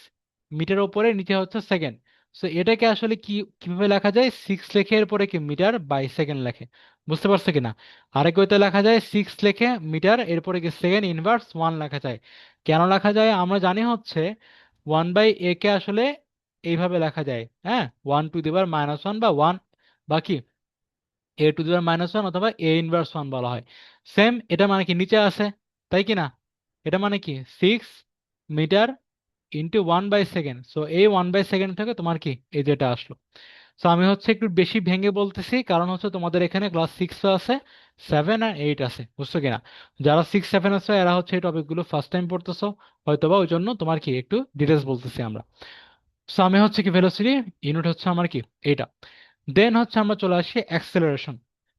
মিটার উপরে নিচে হচ্ছে সেকেন্ড। সো এটাকে আসলে কি কিভাবে লেখা যায়? 6 লেখে এরপরে কি মিটার বাই সেকেন্ড লেখে, বুঝতে পারছো কিনা। আরেক ওইতে লেখা যায় 6 লেখে মিটার এরপরে কি সেকেন্ড ইনভার্স 1 লেখা যায়। কেন লেখা যায় আমরা জানি হচ্ছে 1/a কে আসলে এইভাবে লেখা যায়, হ্যাঁ, 1 টু দি পাওয়ার -1 বা 1 বা কি a টু দি পাওয়ার -1 অথবা a ইনভার্স 1 বলা হয়। সেম এটা মানে কি নিচে আছে, তাই কি না। এটা মানে কি 6 মিটার ইন্টু 1/সেকেন্ড। সো এই 1/সেকেন্ড থেকে তোমার কি এই যেটা আসলো। সো আমি হচ্ছে একটু বেশি ভেঙে বলতেছি, কারণ হচ্ছে তোমাদের এখানে ক্লাস 6 আছে, 7 আর 8 আছে, বুঝছো কিনা। যারা 6 7 আছে এরা হচ্ছে এই টপিকগুলো ফার্স্ট টাইম পড়তেছো হয়তোবা, ওই জন্য তোমার কি একটু ডিটেলস বলতেছি আমরা। সো আমি হচ্ছে কি ভেলোসিটি ইউনিট হচ্ছে আমার কি এটা। দেন হচ্ছে আমরা চলে আসি অ্যাক্সেলারেশন।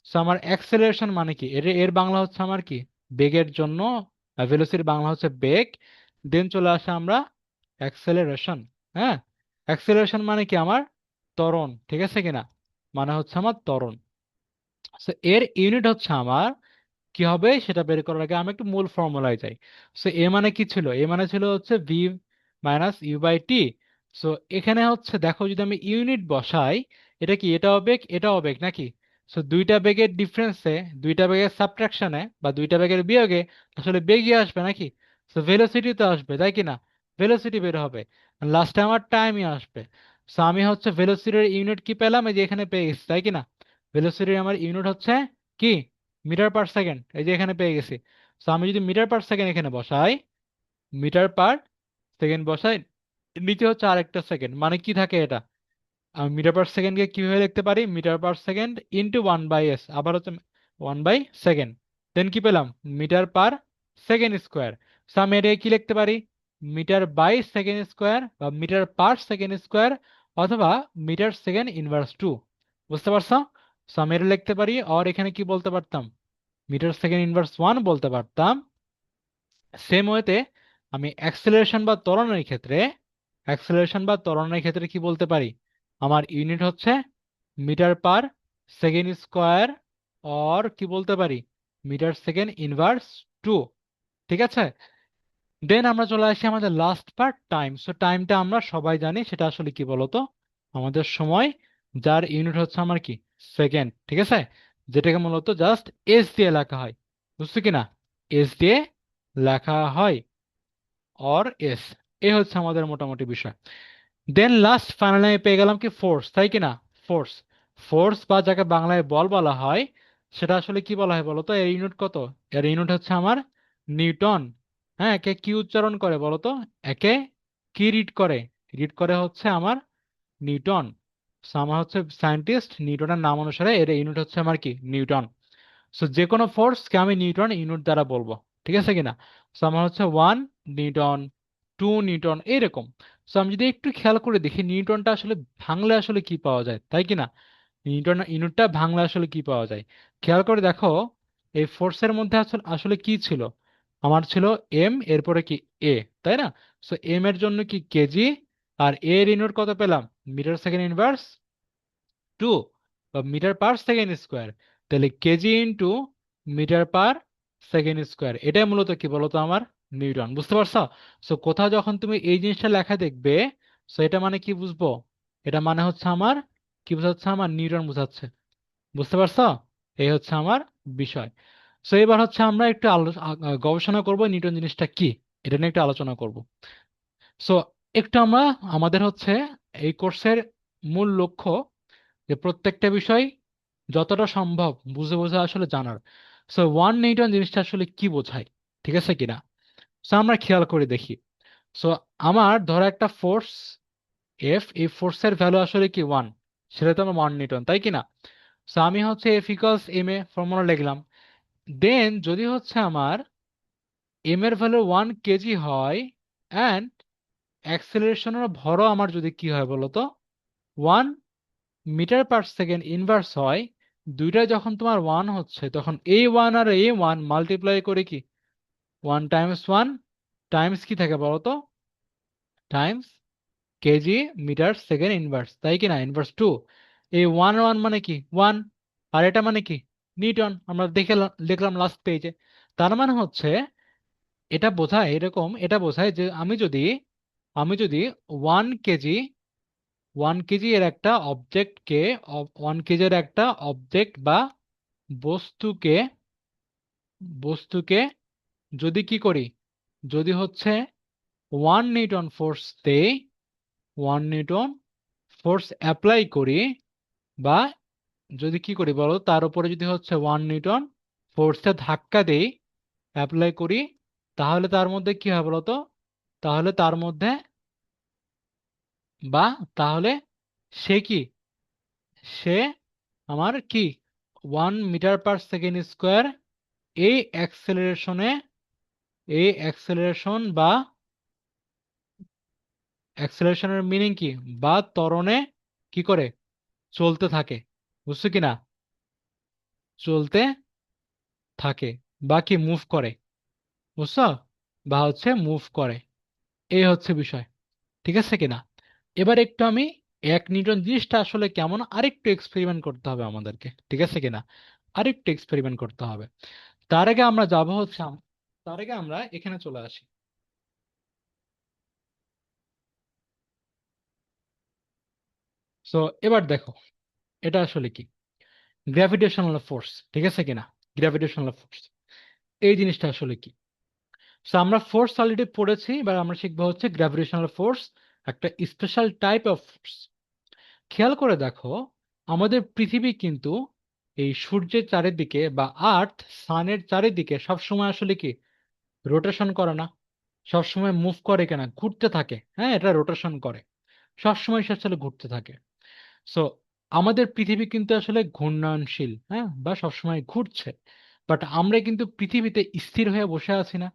সো আমার অ্যাক্সেলারেশন মানে কি, এর এর বাংলা হচ্ছে আমার কি বেগের জন্য, ভেলোসিটির বাংলা হচ্ছে বেগ। দেন চলে আসে আমরা অ্যাক্সেলারেশন। হ্যাঁ, অ্যাক্সেলারেশন মানে কি আমার ত্বরণ, ঠিক আছে কিনা, মানে হচ্ছে আমার ত্বরণ। সো এর ইউনিট হচ্ছে আমার কি হবে সেটা বের করার আগে আমি একটু মূল ফর্মুলায় যাই। সো এ মানে কি ছিল? এ মানে ছিল হচ্ছে v - u/t। সো এখানে হচ্ছে দেখো যদি আমি ইউনিট বসাই, এটা কি এটাও বেগ এটাও বেগ নাকি। সো দুইটা বেগের ডিফারেন্সে, দুইটা বেগের সাবট্রাকশনে বা দুইটা বেগের বিয়োগে আসলে বেগই আসবে নাকি। সো ভেলোসিটি তো আসবে, তাই কি না। ভেলোসিটি বের হবে, লাস্টে আমার টাইমই আসবে। সো আমি হচ্ছে ভেলোসিটির ইউনিট কি পেলাম, এই যে এখানে পেয়ে গেছি, তাই কি না। ভেলোসিটির আমার ইউনিট হচ্ছে কি মিটার পার সেকেন্ড, এই যে এখানে পেয়ে গেছি। তো আমি যদি মিটার পার সেকেন্ড এখানে বসাই, মিটার পার সেকেন্ড বসাই, নিচে হচ্ছে আরেকটা সেকেন্ড, মানে কি থাকে এটা, আমি মিটার পার সেকেন্ডকে কিভাবে লিখতে পারি, metre per second into 1/s, আবার হচ্ছে 1/সেকেন্ড। দেন কি পেলাম, মিটার পার সেকেন্ড স্কোয়ার। আমি এটাকে কি লিখতে পারি, মিটার বাই সেকেন্ড স্কোয়ার বা মিটার পার সেকেন্ড স্কোয়ার অথবা মিটার সেকেন্ড ইনভার্স টু। বুঝতে পারছো? সো আমি এটা লিখতে পারি, আর এখানে কি বলতে পারতাম, মিটার সেকেন্ড ইনভার্স ওয়ান বলতে পারতাম। সেম ওয়েতে আমি অ্যাক্সেলারেশন বা ত্বরণের ক্ষেত্রে কি বলতে পারি, আমার ইউনিট হচ্ছে metre per second square, or কি বলতে পারি, মিটার সেকেন্ড ইনভার্স টু। ঠিক আছে, দেন আমরা চলে আসি আমাদের লাস্ট পার্ট, টাইম। সো টাইমটা আমরা সবাই জানি, সেটা আসলে কি বলতো, আমাদের সময়, যার ইউনিট হচ্ছে আমার কি, সেকেন্ড। ঠিক আছে, যেটাকে মূলত জাস্ট এস দিয়ে লেখা হয়। বুঝছো কিনা, এস দিয়ে লেখা হয়, অর এস। এ হচ্ছে আমাদের মোটামুটি বিষয়। দেন লাস্ট ফাইনালে আমি পেয়ে গেলাম কি, ফোর্স, তাই কিনা। ফোর্স, ফোর্স বা যাকে বাংলায় বল বলা হয়, সেটা আসলে কি বলা হয় বলতো, এর ইউনিট কত, এর ইউনিট হচ্ছে আমার নিউটন। হ্যাঁ, একে কি উচ্চারণ করে বলতো, একে কি রিড করে, রিড করে হচ্ছে আমার নিউটন। So আমার হচ্ছে সায়েন্টিস্ট, নিউটনের নাম অনুসারে এর ইউনিট হচ্ছে আমার কি, নিউটন। সো যে কোনো ফোর্সকে আমি নিউটন ইউনিট দ্বারা বলবো। ঠিক আছে কিনা। সো আমার হচ্ছে 1 নিউটন, 2 নিউটন, এইরকম। সো আমি যদি একটু খেয়াল করে দেখি নিউটনটা আসলে ভাঙলে আসলে কি পাওয়া যায়, তাই কিনা, নিউটন ইউনিটটা ভাঙলে আসলে কি পাওয়া যায়, খেয়াল করে দেখো। এই ফোর্সের মধ্যে আসলে আসলে কি ছিল, আমার ছিল এম, এরপরে কি এ, তাই না। সো এম এর জন্য কি কেজি, আর এ এর ইউনিট কত পেলাম, মিটার সেকেন্ড ইনভার্স টু, বা মিটার পার সেকেন্ড স্কোয়ার। তাহলে kg into metre per second square, এটাই মূলত কি বলতো আমার নিউটন। বুঝতে পারছো? সো কোথাও যখন তুমি এই জিনিসটা লেখা দেখবে, সো এটা মানে কি বুঝবো, এটা মানে হচ্ছে আমার কি বোঝাচ্ছে, আমার নিউটন বোঝাচ্ছে। বুঝতে পারছো? এই হচ্ছে আমার বিষয়। সো এবার হচ্ছে আমরা একটু গবেষণা করব নিউটন জিনিসটা কি, এটা নিয়ে একটু আলোচনা করব। সো একটু আমরা আমাদের হচ্ছে এই কোর্সের মূল লক্ষ্য যে প্রত্যেকটা বিষয় যতটা সম্ভব বুঝে বুঝে আসলে জানার। সো 1 নিউটন জিনিসটা আসলে কি বোঝায়, ঠিক আছে কিনা। সো আমরা খেয়াল করে দেখি। সো আমার ধরো একটা ফোর্স এফ, এই ফোর্সের ভ্যালু আসলে কি 1, সেটা তো আমার 1 নিউটন, তাই কিনা। সো আমি হচ্ছে এফ ইকুয়ালস এম এ ফর্মুলা লিখলাম। দেন যদি হচ্ছে আমার এম এর ভ্যালু 1 কেজি হয়, অ্যান্ড অ্যাক্সেলারেশনের ভরও আমার যদি কি হয় বলতো, 1 মিটার পার সেকেন্ড ইনভার্স হয়, দুইটাই যখন তোমার 1 হচ্ছে, তখন এই 1 আর এই 1 মাল্টিপ্লাই করে কি 1 টাইমস 1 টাইমস কি থাকে বলতো, times kg metre second inverse, তাই কি না, ইনভার্স টু। এই 1 1 মানে কি 1, আর এটা মানে কি নিউটন, আমরা দেখে দেখলাম লাস্ট পেজে। তার মানে হচ্ছে এটা বোঝায় এরকম, এটা বোঝায় যে আমি যদি 1 কেজি, 1 কেজি এর একটা অবজেক্টকে, 1 কেজি এর একটা অবজেক্ট বা বস্তুকে বস্তুকে যদি কি করি, যদি হচ্ছে 1 নিউটন ফোর্স দেই, 1 নিউটন ফোর্স অ্যাপ্লাই করি, বা যদি কি করি বলো, তার উপরে যদি হচ্ছে 1 নিউটন ফোর্সে ধাক্কা দেই, অ্যাপ্লাই করি, তাহলে তার মধ্যে কি হয় বলতো, তাহলে তার মধ্যে বা তাহলে সে কি, সে আমার কি 1 মিটার পার সেকেন্ড স্কোয়ার এই অ্যাক্সেলারেশনে, এই অ্যাক্সেলারেশন বা অ্যাক্সেলারেশনের মিনিং কি, বা ত্বরণে কি করে চলতে থাকে। বুঝছো কিনা, চলতে থাকে বা কি মুভ করে। বুঝছো, বা হচ্ছে মুভ করে, এই হচ্ছে বিষয়। ঠিক আছে কিনা। এবার একটু আমি 1 নিউটন জিনিসটা আসলে কেমন আরেকটু এক্সপেরিমেন্ট করতে হবে আমাদেরকে, ঠিক আছে কিনা, আরেকটু এক্সপেরিমেন্ট করতে হবে। তার আগে আমরা যাব হচ্ছে তার আগে আমরা এখানে চলে আসি। সো এবার দেখো, এটা আসলে কি, গ্র্যাভিটেশনাল ফোর্স, ঠিক আছে কিনা, গ্র্যাভিটেশনাল ফোর্স, এই জিনিসটা আসলে কি। সো আমরা ফোর্স অলরেডি পড়েছি, এবার আমরা শিখবো হচ্ছে গ্র্যাভিটেশনাল ফোর্স, একটা স্পেশাল টাইপ অফ ফোর্স। খেয়াল করে দেখো, আমাদের পৃথিবী কিন্তু এই সূর্যের চারিদিকে বা আর্থ সানের চারিদিকে সবসময় আসলে কি রোটেশন করে না, সবসময় মুভ করে কিনা, ঘুরতে থাকে। হ্যাঁ, এটা রোটেশন করে, সবসময় সে আসলে ঘুরতে থাকে। সো আমাদের পৃথিবী কিন্তু আসলে ঘূর্ণয়নশীল, হ্যাঁ, বা সবসময় ঘুরছে। বাট আমরা কিন্তু পৃথিবীতে স্থির হয়ে বসে আছি না।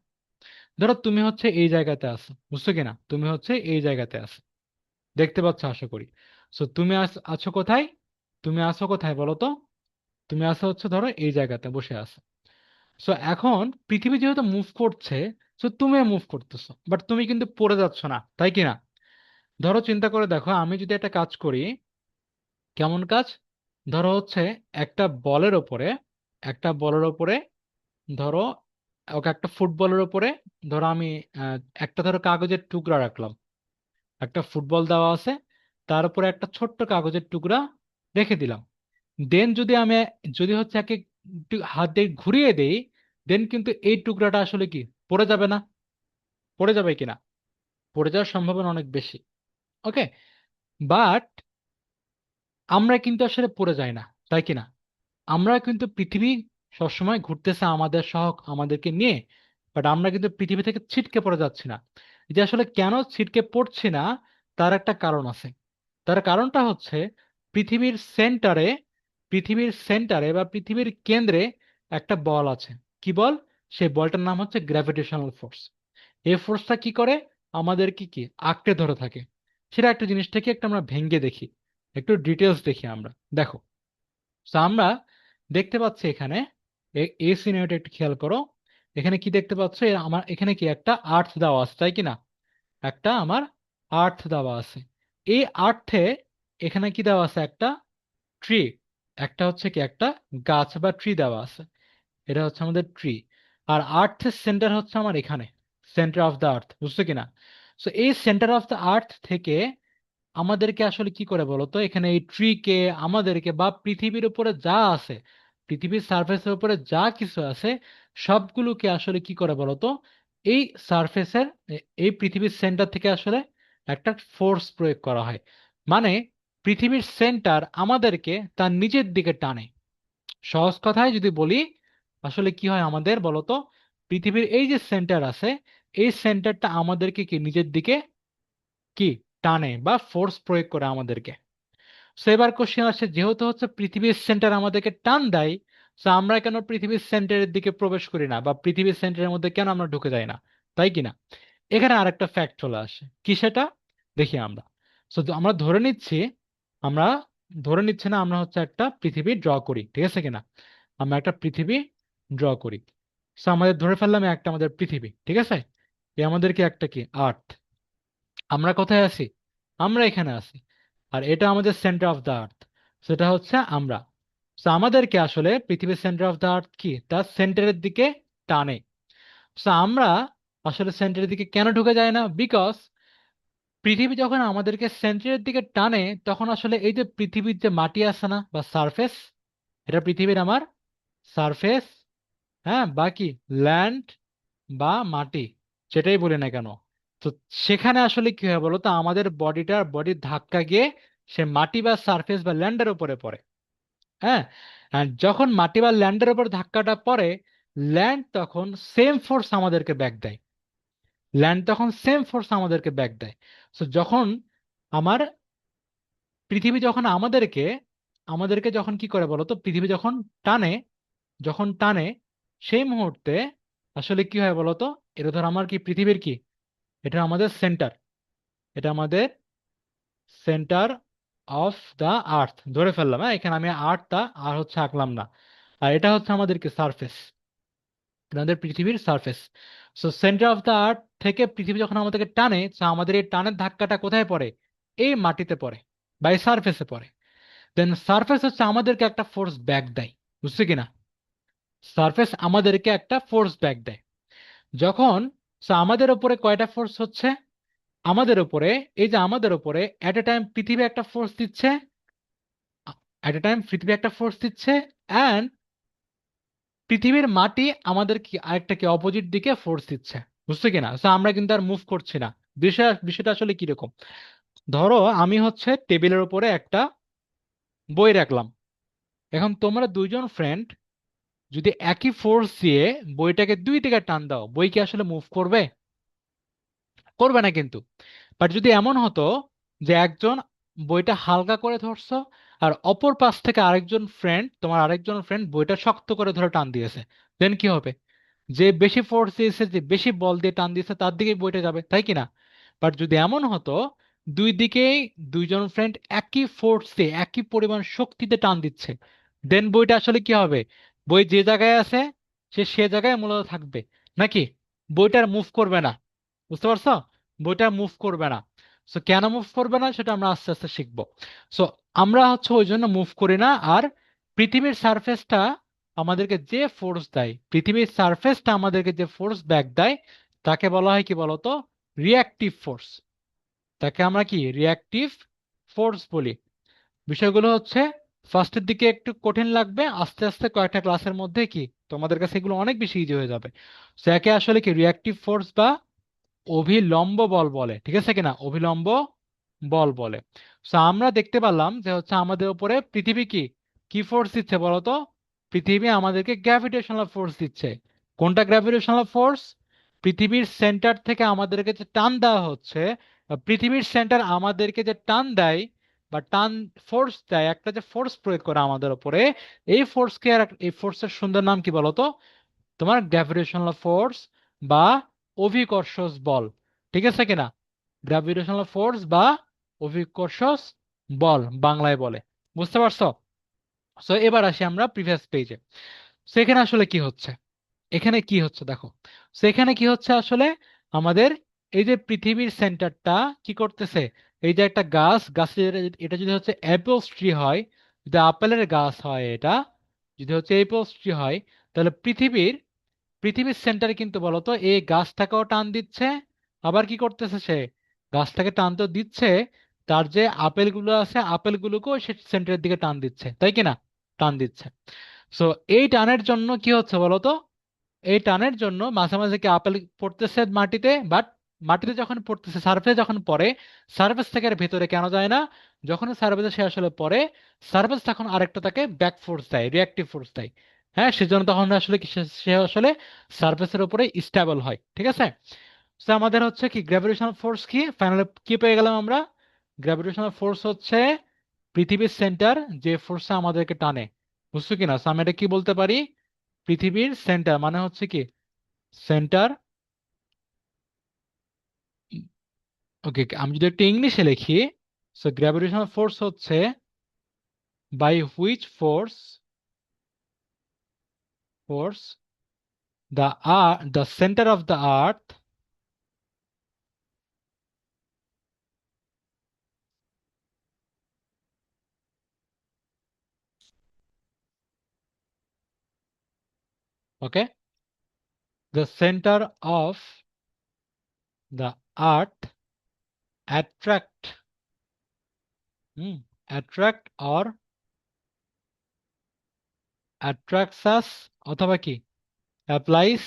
ধরো তুমি হচ্ছে এই জায়গাতে আছো, বুঝছো কিনা, তুমি হচ্ছে এই জায়গাতে আছো, দেখতে পাচ্ছ আশা করি। সো তুমি আছো কোথায়, তুমি আছো কোথায় বলো তো? তুমি আছো হচ্ছে ধরো এই জায়গাতে বসে আছো। সো এখন পৃথিবী যেহেতু মুভ করছে, সো তুমি মুভ করতেছো, বাট তুমি কিন্তু পড়ে যাচ্ছ না, তাই কি না? ধরো চিন্তা করে দেখো, আমি যদি একটা কাজ করি, কেমন কাজ? ধরো হচ্ছে একটা বলের ওপরে, একটা বলের ওপরে ধরো, ওকে একটা ফুটবলের ওপরে ধরো আমি আহ, একটা ধরো কাগজের টুকরা রাখলাম, একটা ফুটবল দেওয়া আছে, তার উপরে একটা ছোট্ট কাগজের টুকরা রেখে দিলাম। দেন যদি আমি, যদি হচ্ছে একে একটু হাত দিয়ে ঘুরিয়ে দেই, দেন কিন্তু এই টুকরাটা আসলে কি পড়ে যাবে না? পড়ে যাবে কিনা? পড়ে যাওয়ার সম্ভাবনা অনেক বেশি। ওকে, বাট আমরা কিন্তু আসলে পড়ে যাই না, তাই কিনা? আমরা কিন্তু পৃথিবী সবসময় ঘুরতেছে আমাদের সহ, আমাদেরকে নিয়ে, বাট আমরা কিন্তু পৃথিবী থেকে ছিটকে পড়ে যাচ্ছি না। যে আসলে কেন ছিটকে পড়ছি না, তার একটা কারণ আছে। তার কারণটা হচ্ছে, পৃথিবীর সেন্টারে, পৃথিবীর সেন্টারে বা পৃথিবীর কেন্দ্রে একটা বল আছে। কি বল? সেই বলটার নাম হচ্ছে গ্র্যাভিটেশনাল ফোর্স। এই ফোর্সটা কি করে? আমাদেরকে কি আঁকড়ে ধরে থাকে। সেটা একটা জিনিসটাকে একটু আমরা ভেঙে দেখি, একটু ডিটেলস দেখি আমরা। দেখো, তো আমরা দেখতে পাচ্ছি এখানে, এই সিনারিওটা একটু খেয়াল করো। এখানে কি দেখতে পাচ্ছ? আমার এখানে কি একটা আর্থ দেওয়া আছে, তাই কি না? একটা আমার আর্থ দেওয়া আছে। এই আর্থে এখানে কি দেওয়া আছে? একটা ট্রি, একটা হচ্ছে কি একটা গাছ বা ট্রি দেওয়া আছে। এটা হচ্ছে আমাদের ট্রি। আর আর্থের সেন্টার হচ্ছে আমার এখানে, সেন্টার অফ দ্য আর্থ, বুঝছো কিনা? সো এই সেন্টার অফ দ্য আর্থ থেকে আমাদেরকে আসলে কি করে বলতো, এখানে এই ট্রিকে, আমাদেরকে বা পৃথিবীর উপরে যা আছে, পৃথিবীর সারফেসের উপরে যা কিছু আছে, সবগুলোকে আসলে কি করে বলতো, এই সারফেসের, এই পৃথিবীর সেন্টার থেকে আসলে একটা ফোর্স প্রয়োগ করা হয়। মানে পৃথিবীর সেন্টার আমাদেরকে তার নিজের দিকে টানে। সহজ কথায় যদি বলি, আসলে কি হয় আমাদের বলতো, পৃথিবীর এই যে সেন্টার আছে, এই সেন্টারটা আমাদেরকে কি নিজের দিকে কি টানে বা ফোর্স প্রয়োগ করে আমাদেরকে। সো এবার কোশ্চেন আসছে, যেহেতু হচ্ছে পৃথিবীর সেন্টার আমাদেরকে টান দেয়, সো আমরা কেন পৃথিবীর সেন্টারের দিকে প্রবেশ করি না, বা পৃথিবীর সেন্টারের মধ্যে কেন আমরা ঢুকে যাই না, তাই কি না? এখানে আরেকটা ফ্যাক্ট চলে আসে, কি সেটা? দেখি আমরা। সো আমরা ধরে নিচ্ছি, আমরা ধরে নিচ্ছি না, আমরা হচ্ছে একটা পৃথিবী ড্র করি, ঠিক আছে কিনা? আমরা একটা পৃথিবী ড্র করি। সো আমাদের ধরে ফেললাম এ একটা আমাদের পৃথিবী, ঠিক আছে? এ আমাদের কি একটা কি আর্থ। আমরা কোথায় আছি? আমরা এখানে আছি। আর এটা আমাদের সেন্টার অফ দ্য আর্থ, সেটা হচ্ছে আমরা। তো আমাদেরকে আসলে পৃথিবীর সেন্টার অফ দ্য আর্থ কি তার সেন্টারের দিকে টানে। তো আমরা আসলে সেন্টারের দিকে কেন ঢুকে যায় না? বিকজ পৃথিবী যখন আমাদেরকে সেন্টারের দিকে টানে, তখন আসলে এই যে পৃথিবীর যে মাটি আছে না বা সারফেস, এটা পৃথিবীর আমার সারফেস, হ্যাঁ, বাকি ল্যান্ড বা মাটি, যেটাই বলি না কেন। তো সেখানে আসলে কি হয় বলো তো, আমাদের বডির ধাক্কা গিয়ে সে মাটি বা সারফেস বা ল্যান্ডের উপরে পড়ে। হ্যাঁ, আর যখন মাটি বা ল্যান্ডের উপর ধাক্কাটা পড়ে, ল্যান্ড তখন সেম ফোর্স আমাদেরকে ব্যাক দেয়। ল্যান্ড তখন সেম ফোর্স আমাদেরকে ব্যাক দেয়। তো যখন আমার পৃথিবী যখন আমাদেরকে, আমাদেরকে যখন কি করে বলো তো, পৃথিবী যখন টানে, যখন টানে, সেই মুহূর্তে আসলে কি হয় বলতো, এটা ধর আমার কি পৃথিবীর কি, এটা আমাদের সেন্টার, এটা আমাদের সেন্টার অফ দা আর্থ ধরে ফেললাম। হ্যাঁ, এখানে আমি আর্থটা আর হচ্ছে আঁকলাম না। আর এটা হচ্ছে আমাদের কি সারফেস, আমাদের পৃথিবীর surface. So centre of the earth থেকে পৃথিবী যখন আমাদেরকে টানে, তো আমাদের এই টানের ধাক্কাটা কোথায় পড়ে? এই মাটিতে পড়ে বা এই সারফেসে পড়ে। দেন সারফেস হচ্ছে আমাদেরকে একটা ফোর্স ব্যাক দেয়, বুঝছো কিনা? সারফেস আমাদেরকে একটা ফোর্স ব্যাক দেয় যখন, so আমাদের উপরে কয়টা ফোর্স হচ্ছে? আমাদের উপরে, এই যে আমাদের উপরে এট এ টাইম পৃথিবী একটা ফোর্স দিচ্ছে, এট এ টাইম পৃথিবী একটা ফোর্স দিচ্ছে, অ্যান্ড পৃথিবীর মাটি আমাদের কি আরেকটা কি অপোজিট দিকে ফোর্স দিচ্ছে, বুঝছো কিনা? তো আমরা কিন্তু আর মুভ করছি না। বিষয়টা আসলে কিরকম? ধরো আমি হচ্ছে টেবিলের উপরে একটা বই রাখলাম। এখন তোমরা দুইজন ফ্রেন্ড যদি একই ফোর্স দিয়ে বইটাকে দুই দিকে টান দাও, বই কি আসলে মুভ করবে? করবে না কিন্তু। বাট যদি এমন হতো যে একজন বইটা হালকা করে ধরছো, আর অপর পাশ থেকে আরেকজন ফ্রেন্ড, তোমার আরেকজন ফ্রেন্ড বইটা শক্ত করে ধরে টান দিয়েছে, দেন কি হবে? যে বেশি ফোর্স দিয়েছে, যে বেশি বল দিয়ে টান দিয়েছে তার দিকেই বইটা যাবে, তাই কি না? বাট যদি এমন হতো দুই দিকেই দুইজন ফ্রেন্ড একই ফোর্সে একই পরিমাণ শক্তিতে টান দিচ্ছে, দেন বইটা আসলে কি হবে? বই যে জায়গায় আছে সে জায়গায় মূলত থাকবে, নাকি? বইটার মুভ করবে না। বুঝতে পারছো? বইটা মুভ করবে না। সো কেন মুভ করবে না সেটা আমরা আস্তে আস্তে শিখবো। সো আমরা হচ্ছে ওই জন্য মুভ করি না। আর পৃথিবীর সারফেসটা আমাদেরকে যে ফোর্স দেয়, পৃথিবীর সারফেসটা আমাদেরকে যে ফোর্স ব্যাক দেয়, তাকে বলা হয় কি বলতো? Reactive force. তাকে আমরা কি রিয়াক্টিভ ফোর্স বলি। বিষয়গুলো হচ্ছে ফার্স্টের দিকে একটু কঠিন লাগবে, আস্তে আস্তে কয়েকটা ক্লাসের মধ্যে কি তোমাদের কাছে এগুলো অনেক বেশি ইজি হয়ে যাবে। সো একে আসলে কি রিয়াক্টিভ ফোর্স বা অভিলম্ব বল বলে, ঠিক আছে কিনা? অভিলম্ব বল বলে। সো আমরা দেখতে পেলাম যে হচ্ছে আমাদের উপরে পৃথিবী কি কি ফোর্স দিচ্ছে বলতো? পৃথিবী আমাদেরকে গ্র্যাভিটেশনাল ফোর্স দিচ্ছে। কোনটা গ্র্যাভিটেশনাল ফোর্স? পৃথিবীর সেন্টার থেকে আমাদেরকে যে টান দেওয়া হচ্ছে, বা পৃথিবীর সেন্টার আমাদেরকে যে টান দেয় বা টান ফোর্স দেয়, একটা যে ফোর্স প্রয়োগ করে আমাদের উপরে, এই ফোর্সকে আর এই ফোর্সের সুন্দর নাম কি বলতো? তোমার গ্র্যাভিটেশনাল ফোর্স বা অভিকর্ষজ বল, ঠিক আছে কিনা? গ্র্যাভিটেশনাল ফোর্স বা অভিকর্ষজ বল বাংলায় বলে। বুঝতে পারছো? সো এবার আসি আমরা প্রিভিয়াস পেজে। সেখানে আসলে কি হচ্ছে? এখানে কি হচ্ছে দেখো। সেখানে কি হচ্ছে আসলে? আমাদের এই যে পৃথিবীর সেন্টারটা কি করতেছে? এই যে একটা গাছ, গাছের এটা যদি হচ্ছে অ্যাপেলস ট্রি হয়, যদি আপেলের গাছ হয় এটা, যদি হচ্ছে অ্যাপেলস ট্রি হয়, তাহলে পৃথিবীর সেন্টারে কিন্তু বলতো এই গাছটাকেও টান দিচ্ছে। আবার কি করতেছে সে? গাছটাকে টান তো দিচ্ছে, তার যে আপেলগুলো আছে আপেলগুলোকেও সে সেন্টারের দিকে টান দিচ্ছে, তাই কি না? টান দিচ্ছে। সো এই টানের জন্য কি হচ্ছে বলতো? এই টানের জন্য মাঝে মাঝে কি আপেল পড়তেছে মাটিতে, বাট মাটিতে যখন পড়তেছে, সার্ফেসে যখন পড়ে, সার্ফেস থেকে আর ভেতরে কেন যায় না? যখন সার্ফেসে সে আসলে পড়ে, সার্ফেস তখন আরেকটা তাকে ব্যাক ফোর্স দেয়, রিয়াক্টিভ ফোর্স দেয়। হ্যাঁ, সেজন্য তখন আসলে কি সে আসলে সার্ফেসের উপরে স্টেবল হয়, ঠিক আছে? তো আমাদের হচ্ছে কি গ্র্যাভিটেশনাল ফোর্স কি ফাইনালি কি পেয়ে গেলাম আমরা? গ্র্যাভিটেশনাল ফোর্স হচ্ছে পৃথিবীর সেন্টার যে ফোর্স আমাদেরকে টানে। বুঝছো কিনা? So, আমি এটা কি বলতে পারি? পৃথিবীর সেন্টার মানে হচ্ছে কি সেন্টার। ওকে, আমি যদি একটা ইংলিশে লিখি, সো গ্র্যাভিটেশনাল ফোর্স হচ্ছে by which force the centre of the earth okay the centre of the earth attract attract or attracts অথবা কি অ্যাপ্লাইস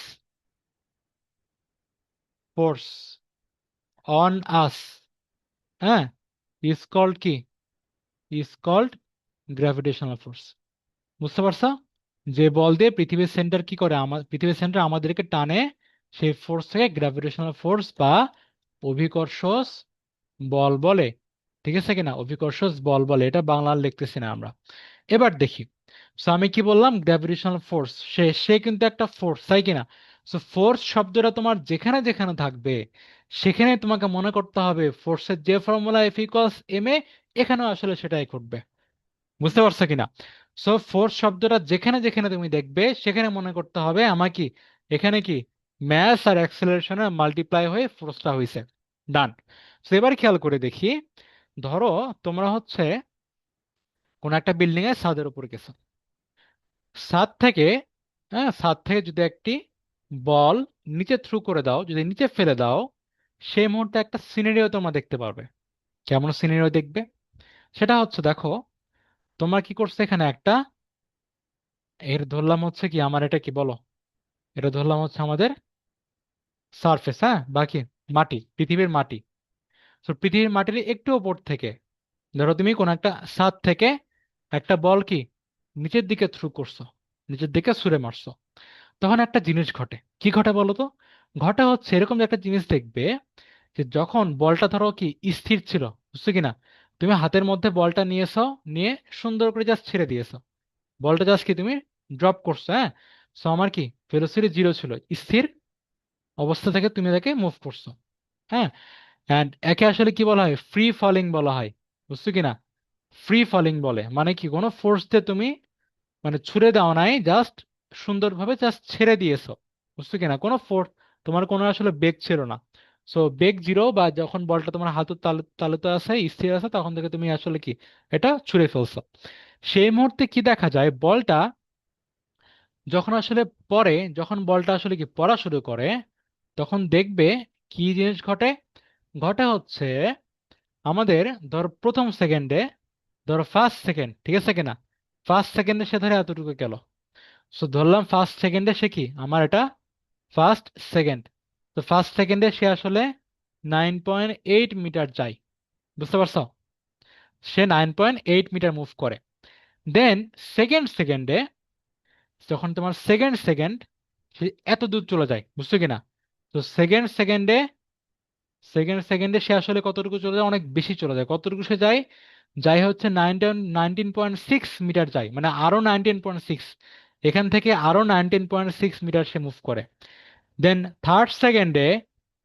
ফোর্স অন আস, হ্যাঁ, ইজ কল্ড কি ইজ কল্ড গ্র্যাভিটেশনাল ফোর্স। বুঝতে পারছো? যে বল দিয়ে পৃথিবীর সেন্টার কি করে, পৃথিবীর সেন্টার আমাদেরকে টানে, সেই ফোর্স থেকে গ্র্যাভিটেশনাল ফোর্স বা অভিকর্ষজ বল বলে। ঠিক আছে কিনা? অভিকর্ষজ বল বলে, এটা বাংলা লিখতেছি না আমরা। এবার দেখি। সো আমি কি বললাম? গ্র্যাভিটেশনাল ফোর্স, সে সে কিন্তু একটা ফোর্স, তাই কিনা? সো ফোর্স শব্দটা তোমার যেখানে যেখানে থাকবে সেখানে তোমাকে মনে করতে হবে ফোর্সের যে ফর্মুলা F=ma, এখানেও আসলে সেটাই ঘটবে। বুঝতে পারছো কিনা? সো ফোর্স শব্দটা যেখানে যেখানে তুমি দেখবে সেখানে মনে করতে হবে আমার কি এখানে কি ম্যাস আর অ্যাক্সেলারেশনের মাল্টিপ্লাই হয়ে ফোর্সটা হয়েছে। ডান। সো এবার খেয়াল করে দেখি। ধরো তোমরা হচ্ছে কোন একটা বিল্ডিং এর ছাদের উপর গেছো। ছাদ থেকে, হ্যাঁ, ছাদ থেকে যদি একটি বল নিচে থ্রু করে দাও, যদি নিচে ফেলে দাও, সেই মুহূর্তে একটা সিনারিও তোমরা দেখতে পারবে। কেমন সিনারিও দেখবে? সেটা হচ্ছে দেখো, তোমরা কি করছো এখানে একটা, এর ধরলাম হচ্ছে কি আমার এটা কি বলো, এটা ধরলাম হচ্ছে আমাদের সারফেস, হ্যাঁ, বাকি মাটি, পৃথিবীর মাটি। তো পৃথিবীর মাটির একটু উপর থেকে ধরো তুমি কোন একটা ছাদ থেকে একটা বল কি নিচের দিকে থ্রু করছো, নিচের দিকে ছুঁড়ে মারছো। তখন একটা জিনিস ঘটে। কি ঘটে বলো তো? ঘটে হচ্ছে এরকম যে একটা জিনিস দেখবে, যে যখন বলটা ধরো কি স্থির ছিল, বুঝছো কিনা, তুমি হাতের মধ্যে বলটা নিয়েছো, নিয়ে সুন্দর করে জাস্ট ছেড়ে দিয়েছো, বলটা জাস্ট কি তুমি ড্রপ করছো, হ্যাঁ। সো আমার কি ভেলোসিটি জিরো ছিল, স্থির অবস্থা থেকে তুমি তাকে মুভ করছো। হ্যাঁ, অ্যান্ড একে আসলে কি বলা হয়, ফ্রি ফলিং বলা হয়, বুঝছো কি না? ফ্রি ফলিং বলে মানে কি, কোনো ফোর্স দিয়ে তুমি মানে ছুড়ে দাও নাই, জাস্ট সুন্দরভাবে জাস্ট ছেড়ে দিয়েছো, বুঝছো কিনা? কোনো ফোর্স, তোমার কোনো আসলে বেগ ছিল না। সো বেগ জিরো, বা যখন বলটা তোমার হাতের তালুতে আছে, স্থির আছে, তখন থেকে তুমি আসলে কি এটা ছুঁড়ে ফেলছো। সেই মুহূর্তে কি দেখা যায়, বলটা যখন আসলে পড়ে, যখন বলটা আসলে কি পড়া শুরু করে, তখন দেখবে কি জিনিস ঘটে। ঘটে হচ্ছে আমাদের, ধর প্রথম সেকেন্ডে, ধর ফার্স্ট সেকেন্ড, ঠিক আছে কিনা? ফার্স্ট সেকেন্ডে সে ধরে এতটুকু গেল। সো ধরলাম ফার্স্ট সেকেন্ডে সে কি, আমার এটা ফার্স্ট সেকেন্ড, তো ফার্স্ট সেকেন্ডে সে আসলে 9.8 মিটার যায়, বুঝতে পারছো? সে 9.8 মিটার মুভ করে। দেন সেকেন্ড সেকেন্ডে, যখন তোমার সেকেন্ড সেকেন্ড, সে এত দূর চলে যায়, বুঝছো কিনা? তো সেকেন্ড সেকেন্ডে সে আসলে কতটুকু চলে যায়, অনেক বেশি চলে যায়। কতটুকু সে যায়, যাই হচ্ছে 19.6 মিটার যায়, মানে আরো 19.6, এখান থেকে আরো 19.6 মিটার সে মুভ করে। দেন থার্ড সেকেন্ডে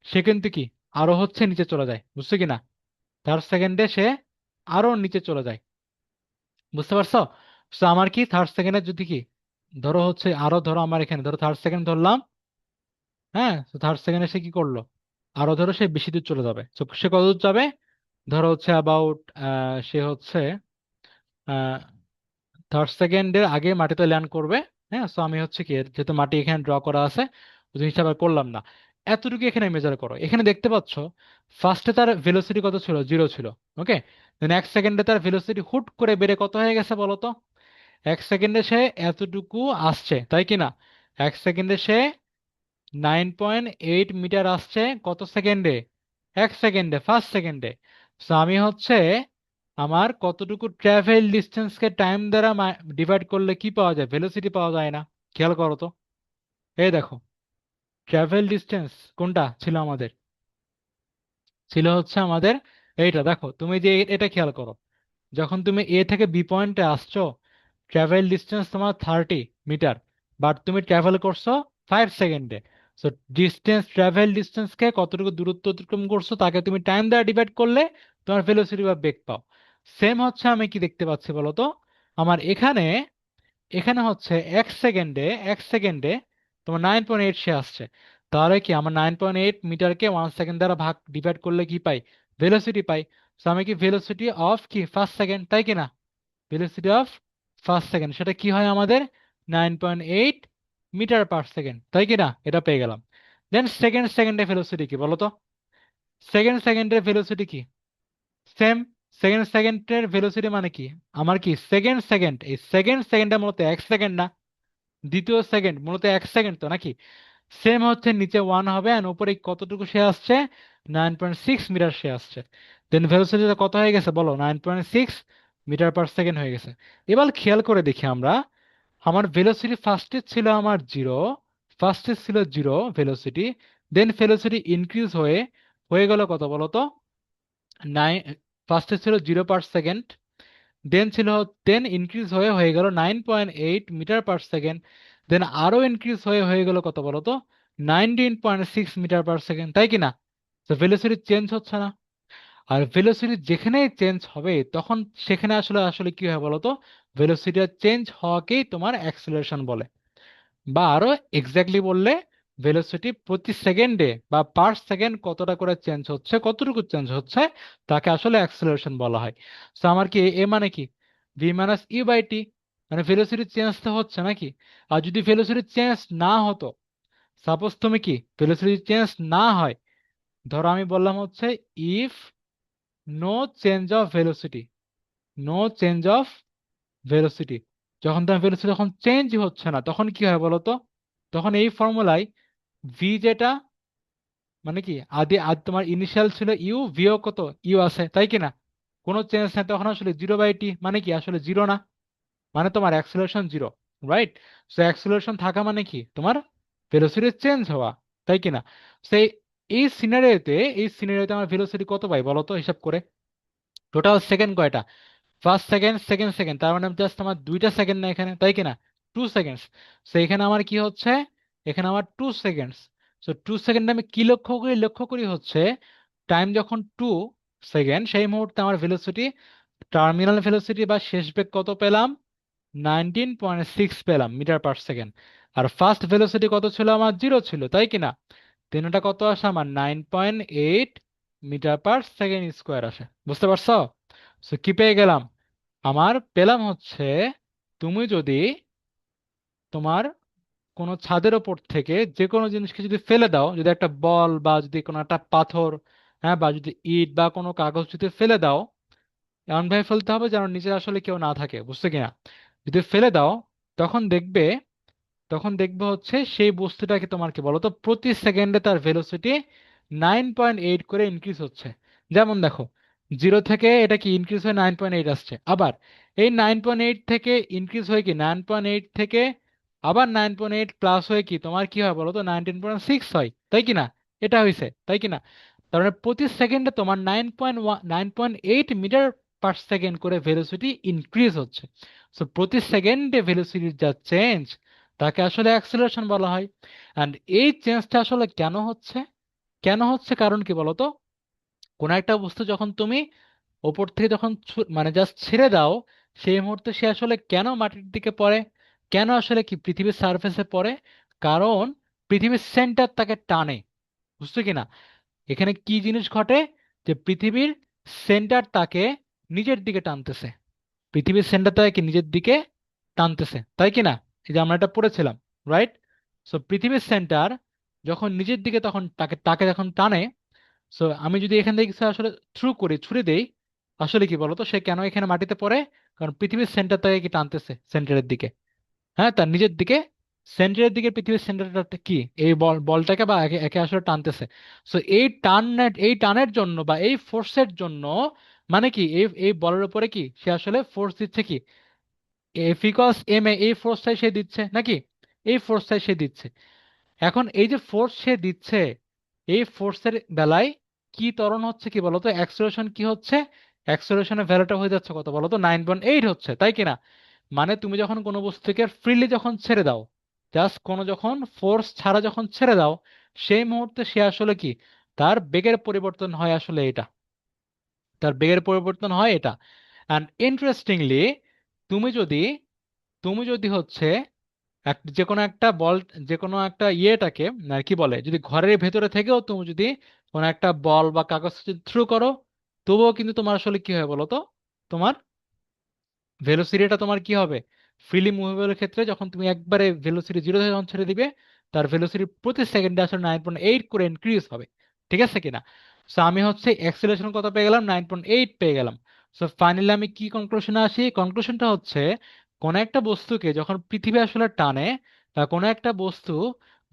সে কিন্তু কি আরো হচ্ছে নিচে চলে যায়, বুঝছো কি না? থার্ড সেকেন্ডে সে আরো নিচে চলে যায়, বুঝতে পারছো? তো আমার কি থার্ড সেকেন্ডে যদি কি, ধরো হচ্ছে আরো, ধরো আমার এখানে ধরো থার্ড সেকেন্ড ধরলাম, হ্যাঁ, তো থার্ড সেকেন্ডে সে কি করলো, আরো ধরো সে বেশি দূর চলে যাবে। তো সে কত দূর যাবে, ধরো হচ্ছে অ্যাবাউট, সে হচ্ছে থার্ড সেকেন্ডের আগে মাটিতে ল্যান্ড করবে। হ্যাঁ, সো আমি হচ্ছে কি, যেহেতু মাটি এখানে ড্র করা আছে, ওই জিনিসটা আবার করলাম না। এতটুকু এখানে মেজার করো, এখানে দেখতে পাচ্ছ ফার্স্টে তার ভেলোসিটি কত ছিল, জিরো ছিল। ওকে, দেন এক সেকেন্ডে তার ভেলোসিটি হুট করে বেড়ে কত হয়ে গেছে বলো তো? এক সেকেন্ডে সে এতটুকু আসছে, তাই কি না? এক সেকেন্ডে সে 9.8 মিটার আসছে, কত সেকেন্ডে? এক সেকেন্ডে, ফার্স্ট সেকেন্ডে। সো আমি হচ্ছে আমার কতটুকু ট্রাভেল ডিস্টেন্সকে টাইম দ্বারা ডিভাইড করলে কি পাওয়া যায়, ভেলোসিটি পাওয়া যায় না? খেয়াল করো তো, এই দেখো, ট্রাভেল ডিস্টেন্স কোনটা ছিল আমাদের, ছিল হচ্ছে আমাদের এইটা। দেখো তুমি যে এটা খেয়াল করো, যখন তুমি এ থেকে বি পয়েন্টে আসছো, ট্রাভেল ডিস্টেন্স তোমার 30 মিটার, বাট তুমি ট্রাভেল করছো 5 সেকেন্ডে। সো ডিস্টেন্স, ট্রাভেল ডিস্টেন্সকে কতটুকু দূরত্ব অতিক্রম করছো তাকে তুমি টাইম দ্বারা ডিভাইড করলে তোমার ভেলোসিটি বা বেগ পাও। সেম হচ্ছে আমি কি দেখতে পাচ্ছি বলো তো, আমার এখানে, এখানে হচ্ছে এক সেকেন্ডে তোমার 9.8 সে আসছে। তাহলে কি আমার 9.8 মিটারকে 1 সেকেন্ড দ্বারা ভাগ ডিভাইড করলে কি পাই, ভেলোসিটি পাই। তো আমি কি ভেলোসিটি অফ কি ফার্স্ট সেকেন্ড, তাই কি না? ভেলোসিটি অফ ফার্স্ট সেকেন্ড সেটা কি হয় আমাদের, 9.8 মিটার পার সেকেন্ড, তাই কি না? এটা পেয়ে গেলাম। দেন সেকেন্ড সেকেন্ডে ভেলোসিটি কি বলো তো? সেকেন্ড সেকেন্ডের ভেলোসিটি কি? সেম, সেকেন্ড সেকেন্ডের ভেলোসিটি মানে কি, আমার কি সেকেন্ড সেকেন্ড, এই সেকেন্ড সেকেন্ডটা মূলত এক সেকেন্ড না, দ্বিতীয় সেকেন্ড মূলত এক সেকেন্ড তো নাকি? সেম হচ্ছে নিচে ওয়ান হবে, আর উপরে কতটুকু সে আসছে, 9.6 মিটার সে আসছে। দেন ভেলোসিটিটা কত হয়ে গেছে বলো, 9.6 মিটার পার সেকেন্ড হয়ে গেছে। এবার খেয়াল করে দেখি আমরা, আমার ভেলোসিটি ফার্স্টে ছিল আমার জিরো, ফার্স্টে ছিল জিরো ভেলোসিটি, দেন ভেলোসিটি ইনক্রিজ হয়ে হয়ে গেল কত বলো তো, নাইন, ফার্স্টে ছিল 0 পার সেকেন্ড, দেন ছিল, দেন ইনক্রিজ হয়ে হয়ে গেল 9.8 মিটার পার সেকেন্ড, দেন আরো ইনক্রিজ হয়ে হয়ে গেল কত বলো তো, 19.6 মিটার পার সেকেন্ড, তাই কি না? তো ভেলোসিটি চেঞ্জ হচ্ছে না। আর ভেলোসিটি যেখানেই চেঞ্জ হবে তখন সেখানে আসলে আসলে কি হয় বলো তো, ভেলোসিটি চেঞ্জ হওয়াকেই তোমার অ্যাক্সেলারেশন বলে। বা আরো এক্স্যাক্টলি বললে, ভেলোসিটি প্রতি সেকেন্ডে বা পার সেকেন্ড কতটা করে চেঞ্জ হচ্ছে, কতটুকু চেঞ্জ হচ্ছে, তাকে আসলে অ্যাক্সেলারেশন বলা হয়। তো আমার কি এ মানে কি, v - u/t, মানে ভেলোসিটি চেঞ্জ তো হচ্ছে নাকি? আর যদি ভেলোসিটি চেঞ্জ না হতো, সাপোজ তুমি কি ভেলোসিটি চেঞ্জ না হয়, ধরো আমি বললাম হচ্ছে if no change of velocity, no change of velocity, যখন তোমার ভেলোসিটি যখন চেঞ্জ হচ্ছে না তখন কি হয় বলো তো, তখন এই ফর্মুলায় ভি যেটা, মানে কি আদি আদি তোমার ইনিশিয়াল ছিল ইউ, ভিও কত, ইউ আছে, তাই কি না? কোনো চেঞ্জ নেই, তখন আসলে 0/t মানে কি আসলে জিরো না, মানে তোমার acceleration zero, right? So acceleration থাকা মানে কি তোমার ভেলোসিটি চেঞ্জ হওয়া, তাই কি না? সেই, এই সিনারিওতে আমার ভেলোসিটি কত পাই বলো তো হিসাব করে, টোটাল সেকেন্ড কয়টা, ফার্স্ট সেকেন্ড, সেকেন্ড সেকেন্ড, তার মানে জাস্ট আমার দুইটা সেকেন্ড না এখানে, তাই কি না? 2 সেকেন্ডস। সো এখানে আমার কি হচ্ছে, এখানে আমার 2 সেকেন্ডস। সো 2 সেকেন্ড আমি কি লক্ষ্য করি হচ্ছে টাইম যখন 2 সেকেন্ড, সেই মুহূর্তে আমার ভেলোসিটি, টার্মিনাল ভেলোসিটি বা শেষ বেগ কত পেলাম, 19.6 পেলাম মিটার পার সেকেন্ড। আর ফার্স্ট ভেলোসিটি কত ছিল আমার, 0 ছিল, তাই কি না? দেন এটা কত আসে আমার, 9.8 মিটার পার সেকেন্ড স্কোয়ার আসে। বুঝতে পারছো? সো কি পেয়ে গেলাম, আমার পেলাম হচ্ছে, তুমি যদি তোমার কোনো ছাদের ওপর থেকে যে কোনো জিনিসকে যদি ফেলে দাও, যদি একটা বল বা যদি কোনো একটা পাথর, হ্যাঁ, বা যদি ইট বা কোনো কাগজ যদি ফেলে দাও, এমন ভাবে ফেলতে হবে যেন নিচে আসলে কেউ না থাকে, বুঝছো কিনা? যদি ফেলে দাও, তখন দেখবে তখন দেখবে হচ্ছে সেই বস্তুটাকে তোমার কি বলতো প্রতি সেকেন্ডে তার ভেলোসিটি 9.8 করে ইনক্রিজ হচ্ছে। যেমন দেখো, 0 থেকে এটা কি ইনক্রিজ হয়ে 9.8 আসছে, আবার এই 9.8 থেকে ইনক্রিজ হয়ে কি 9.8 থেকে আবার 9.8 প্লাস হয়ে কি তোমার কি হয় বলো তো, 19.6 হয়, তাই কি না? এটা হয়েছে, তাই কি না? তার মানে প্রতি সেকেন্ডে তোমার 9.8 মিটার পার সেকেন্ড করে ভেলোসিটি ইনক্রিজ হচ্ছে। সো প্রতি সেকেন্ডে ভেলোসিটির যা চেঞ্জ, তাকে আসলে অ্যাক্সেলারেশন বলা হয়। অ্যান্ড এই চেঞ্জটা আসলে কেন হচ্ছে, কারণ কি বলতো, কোনো একটা বস্তু যখন তুমি ওপর থেকে যখন মানে জাস্ট ছেড়ে দাও, সেই মুহূর্তে সে আসলে কেন মাটির দিকে পড়ে, কেন আসলে কি পৃথিবীর সারফেসে পড়ে, কারণ পৃথিবীর সেন্টার তাকে টানে। বুঝছো কিনা? এখানে কি জিনিস ঘটে, যে পৃথিবীর সেন্টার তাকে নিজের দিকে টানতেছে, পৃথিবীর সেন্টার তাকে নিজের দিকে টানতেছে, তাই কি না? এই যে আমরা এটা পড়েছিলাম, রাইট? সো পৃথিবীর সেন্টার যখন নিজের দিকে তখন তাকে তাকে যখন টানে, সো আমি যদি এখান থেকে কিছু আসলে ছুড়ে দেই, আসলে কি বলতো সে কেন এখানে মাটিতে পড়ে, কারণ পৃথিবীর সেন্টার তাকে কি টানতেছে সেন্টারের দিকে, হ্যাঁ, তার নিজের দিকে, সেন্টারের দিকে পৃথিবীর সেন্টারটা কি এই বলটাকে বা একে একে আসলে টানতেছে। সো এই টানের জন্য বা এই ফোর্সের জন্য, মানে কি এই এই বলের উপরে কি সে আসলে ফোর্স দিচ্ছে, কি এফিকস এম এ, এই ফোর্সটাই সে দিচ্ছে নাকি, এই ফোর্সটাই সে দিচ্ছে। এখন এই যে ফোর্স সে দিচ্ছে, এই ফোর্সের বেলায় কি ত্বরণ হচ্ছে কি বলতো, অ্যাক্সেলারেশন কি হচ্ছে, অ্যাক্সেলারেশনের ভ্যালুটা হয়ে যাচ্ছে কত বলতো, 9.8 হচ্ছে, তাই কিনা? মানে তুমি যখন কোনো বস্তুকে ফ্রিলি যখন ছেড়ে দাও, জাস্ট কোনো যখন ফোর্স ছাড়া যখন ছেড়ে দাও, সেই মুহূর্তে সে আসলে কি, তার বেগের পরিবর্তন হয় আসলে এটা, তার বেগের পরিবর্তন হয় এটা। অ্যান্ড ইন্টারেস্টিংলি, তুমি যদি তুমি যদি হচ্ছে যে কোনো একটা বল, যে কোনো একটা ইয়েটাকে কি বলে, যদি ঘরের ভেতরে থেকেও তুমি যদি কোনো একটা বল বা কাগজ থ্রু করো, তবুও কিন্তু তোমার আসলে কি হয় বলো তো, তোমার ভেলোসিটিটা তোমার কি হবে, ফ্রিলি মুভেবলের ক্ষেত্রে যখন তুমি একবারে ভেলোসিটি 0 থেকে যখন ছেড়ে দিবে, তার ভেলোসিটি প্রতি সেকেন্ডে আসলে 9.8 করে ইনক্রিজ হবে। ঠিক আছে কিনা? সো আমি হচ্ছে অ্যাক্সেলারেশন কত পেয়ে গেলাম, 9.8 পেয়ে গেলাম। সো ফাইনালি আমি কি কনক্লুশনে আসি, কনক্লুশনটা হচ্ছে কোন একটা বস্তুকে যখন পৃথিবী আসলে টানে, বা কোনো একটা বস্তু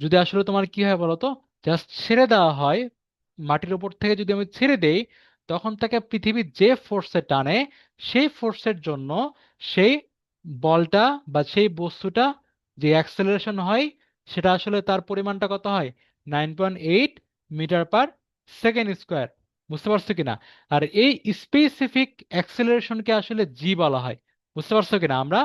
যদি আসলে তোমার কি হয় বলতো, জাস্ট ছেড়ে দেওয়া হয়, মাটির উপর থেকে যদি আমি ছেড়ে দেই, তখন তাকে পৃথিবী যে ফোর্সে টানে, সেই ফোর্সের জন্য সেই বলটা বা সেই বস্তুটা যে অ্যাক্সেলারেশন হয়, সেটা আসলে তার পরিমাণটা কত হয়, 9.8 মিটার পার সেকেন্ড স্কোয়ার। বুঝতে পারছো কিনা? আর এই স্পেসিফিক অ্যাক্সেলারেশনকে আসলে জি বলা হয়। বুঝতে পারছো কিনা? আমরা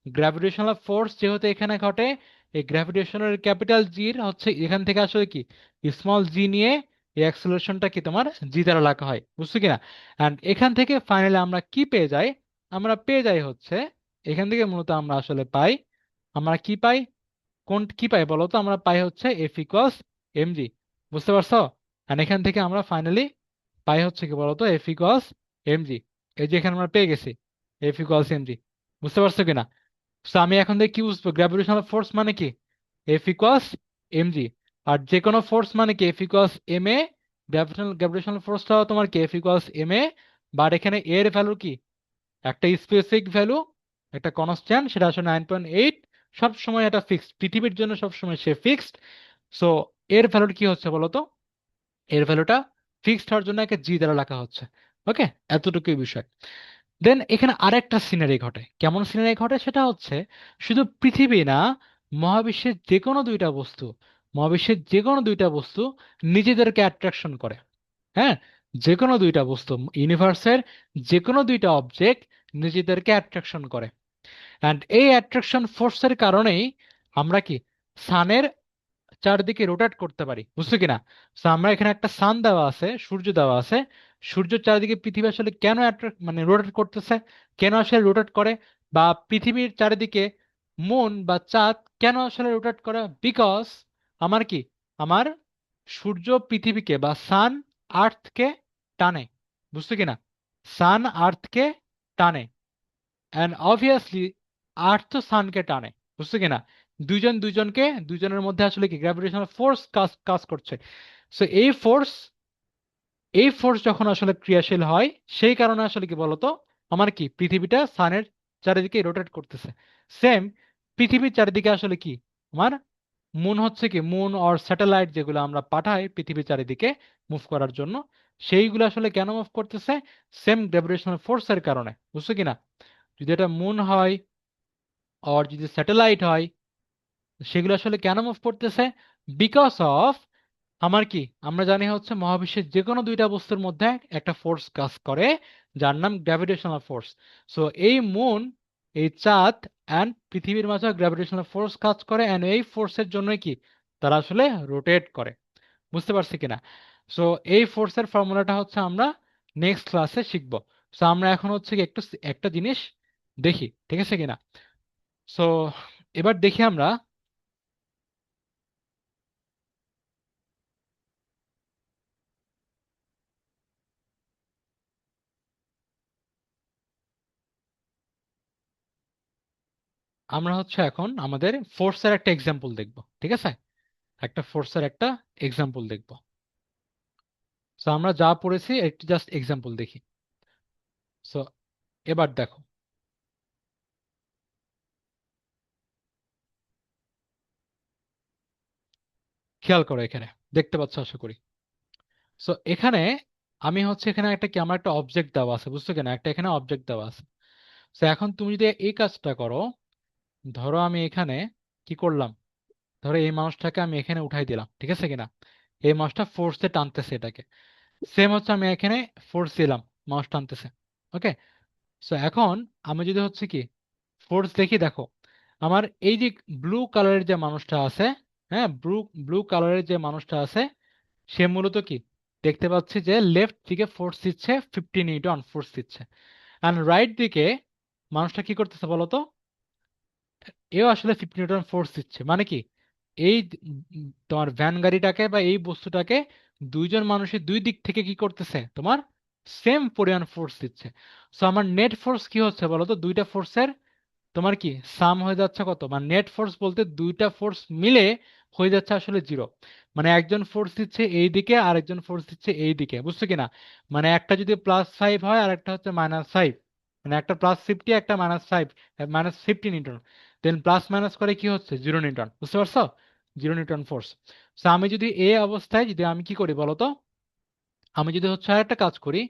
গ্র্যাভিটেশনাল ফোর্স যেহেতু এখানে ঘটে, এই গ্র্যাভিটেশনাল ক্যাপিটাল জির হচ্ছে এখান থেকে আসলে কি স্মল জি নিয়ে এই অ্যাক্সেলারেশনটা কি তোমার জি দ্বারা লেখা হয়। বুঝছো কিনা? অ্যান্ড এখান থেকে ফাইনালি আমরা কি পেয়ে যাই, আমরা পেয়ে যাই হচ্ছে, এখান থেকে মূলত আমরা আসলে পাই, আমরা কি পাই, কি পাই বলো তো, আমরা পাই হচ্ছে এফ ইকুয়ালস এম জি। বুঝতে পারছো? আর এখান থেকে আমরা ফাইনালি পাই হচ্ছে কি বলতো, এফ ইকুয়ালস এম জি। এই যে এখানে আমরা পেয়ে গেছি এফ ইকুয়ালস এম জি। বুঝতে পারছো কিনা? তো আমি এখন থেকে কি বুঝবো, গ্র্যাভিটেশনাল ফোর্স মানে কি, এফ ইকুয়ালস এম জি। আর যে কোনো ফোর্স মানে কি, F equals M A. Gravitational ফোর্সটাও তোমার কি F equals M A, but এখানে এর ভ্যালু কি, একটা স্পেসিফিক ভ্যালু, একটা কনস্ট্যান্ট, সেটা আসলে 9.8, সব সময় এটা ফিক্সড, পৃথিবীর জন্য সব সময় সে ফিক্সড। সো এর ভ্যালুটা কি হচ্ছে বলতো, এর ভ্যালুটা ফিক্সড হওয়ার জন্য একে জি দ্বারা লেখা হচ্ছে। ওকে, এতটুকুই বিষয়। দেন এখানে আরেকটা সিনারি ঘটে, কেমন সিনারি ঘটে সেটা হচ্ছে, শুধু পৃথিবী না, মহাবিশ্বের যে কোনো দুইটা বস্তু, মহাবিশ্বের যে কোনো দুইটা বস্তু নিজেদেরকে অ্যাট্রাকশন করে। হ্যাঁ, যে কোনো দুইটা বস্তু, ইউনিভার্সের যে কোনো দুইটা অবজেক্ট নিজেদেরকে অ্যাট্রাকশন করে। অ্যান্ড এই অ্যাট্রাকশন ফোর্সের কারণেই আমরা কি সানের চারদিকে রোটেট করতে পারি, বুঝছো কিনা? তো আমরা এখানে একটা সান দেওয়া আছে, সূর্য দেওয়া আছে, সূর্যের চারিদিকে পৃথিবী আসলে কেন মানে রোটেট করতেছে, কেন আসলে রোটেট করে, বা পৃথিবীর চারিদিকে মুন বা চাঁদ কেন আসলে রোটেট করে? বিকজ আমার কি, আমার সূর্য পৃথিবীকে বা সান আর্থকে টানে, বুঝছো কিনা? সান আর্থকে টানে, অ্যান্ড অবভিয়াসলি আর্থ তো সানকে টানে, বুঝছো কিনা? দুইজন দুইজনকে, দুইজনের মধ্যে আসলে কি গ্র্যাভিটেশনাল ফোর্স কাজ কাজ করছে। সো এই ফোর্স যখন আসলে ক্রিয়াশীল হয়, সেই কারণে আসলে কি বলতো, আমার কি পৃথিবীটা সানের চারিদিকে রোটেট করতেছে। সেম পৃথিবীর চারিদিকে আসলে কি আমার মুন হচ্ছে কি, মুন অর স্যাটেলাইট যেগুলো আমরা পাঠাই পৃথিবীর চারিদিকে মুভ করার জন্য, সেইগুলো আসলে কেন মুভ করতেছে? সেম গ্র্যাভিটেশনাল ফোর্সের কারণে, বুঝছো কিনা? যদি এটা মুন হয় আর যদি স্যাটেলাইট হয়, সেগুলো আসলে কেন মুভ করতেছে? বিকজ অফ আমার কি, আমরা জানি হচ্ছে মহাবিশ্বের যে কোনো দুইটা বস্তুর মধ্যে একটা ফোর্স কাজ করে, যার নাম গ্র্যাভিটেশনাল ফোর্স। সো এই মুন, এই চাঁদ অ্যান্ড পৃথিবীর মাঝে গ্র্যাভিটেশনাল ফোর্স কাজ করে, অ্যান্ড এই ফোর্সের জন্য কি তারা আসলে রোটেট করে, বুঝতে পারছি কিনা? সো এই ফোর্সের ফর্মুলাটা হচ্ছে আমরা নেক্সট ক্লাসে শিখবো। সো আমরা এখন হচ্ছে কি একটু একটা জিনিস দেখি, ঠিক আছে কিনা? সো এবার দেখি আমরা, আমরা হচ্ছে এখন আমাদের ফোর্সের একটা এক্সাম্পল দেখব, ঠিক আছে? একটা ফোর্সের একটা এক্সাম্পল দেখব। সো আমরা যা পড়েছি একটু জাস্ট এক্সাম্পল দেখি। সো এবার দেখো, খেয়াল করো এখানে, দেখতে পাচ্ছ আশা করি। সো এখানে আমি হচ্ছে এখানে একটা কি, আমার একটা অবজেক্ট দেওয়া আছে, বুঝছো কিনা? একটা এখানে অবজেক্ট দেওয়া আছে। সো এখন তুমি যদি এই কাজটা করো, ধরো আমি এখানে কি করলাম, ধরো এই মানুষটাকে আমি এখানে উঠাই দিলাম, ঠিক আছে কিনা? এই মানুষটা ফোর্সে টানতেছে এটাকে। সেম হচ্ছে আমি এখানে ফোর্স দিলাম, মাউস টানতেছে। ওকে। সো এখন আমি যদি হচ্ছে কি ফোর্স দেখি, দেখো আমার এই যে ব্লু কালারের যে মানুষটা আছে, হ্যাঁ, ব্লু ব্লু কালারের যে মানুষটা আছে, সে মূলত কি, দেখতে পাচ্ছি যে লেফট দিকে ফোর্স দিচ্ছে, 15 নিউটন ফোর্স দিচ্ছে। অ্যান্ড রাইট দিকে মানুষটা কি করতেছে বলতো, এও আসলে 15 নিউটন ফোর্স দিচ্ছে। মানে কি, এই তোমার ভ্যান গাড়িটাকে বা এই বস্তুটাকে দুইজন মানুষের দুই দিক থেকে কি করতেছে, তোমার সেম পরিমাণ ফোর্স দিচ্ছে। সো আমার নেট ফোর্স কি হচ্ছে বলতো, দুইটা ফোর্সের তোমার কি সাম হয়ে যাচ্ছে কত, মানে নেট ফোর্স বলতে দুইটা ফোর্স মিলে হয়ে যাচ্ছে আসলে জিরো। মানে একজন ফোর্স দিচ্ছে এই দিকে আর একজন ফোর্স দিচ্ছে এই দিকে, বুঝছো কিনা? মানে একটা যদি +5 হয় আর একটা হচ্ছে -5, মানে একটা +50, একটা -5, -50 নিউটন, দেন প্লাস মাইনাস করে কি হচ্ছে 0 নিউটন, বুঝতে পারছো? 0 নিউটন ফোর্স। তো আমি যদি এই অবস্থায় যদি আমি কি করি বলতো, আমি যদি হচ্ছে আর একটা কাজ করি,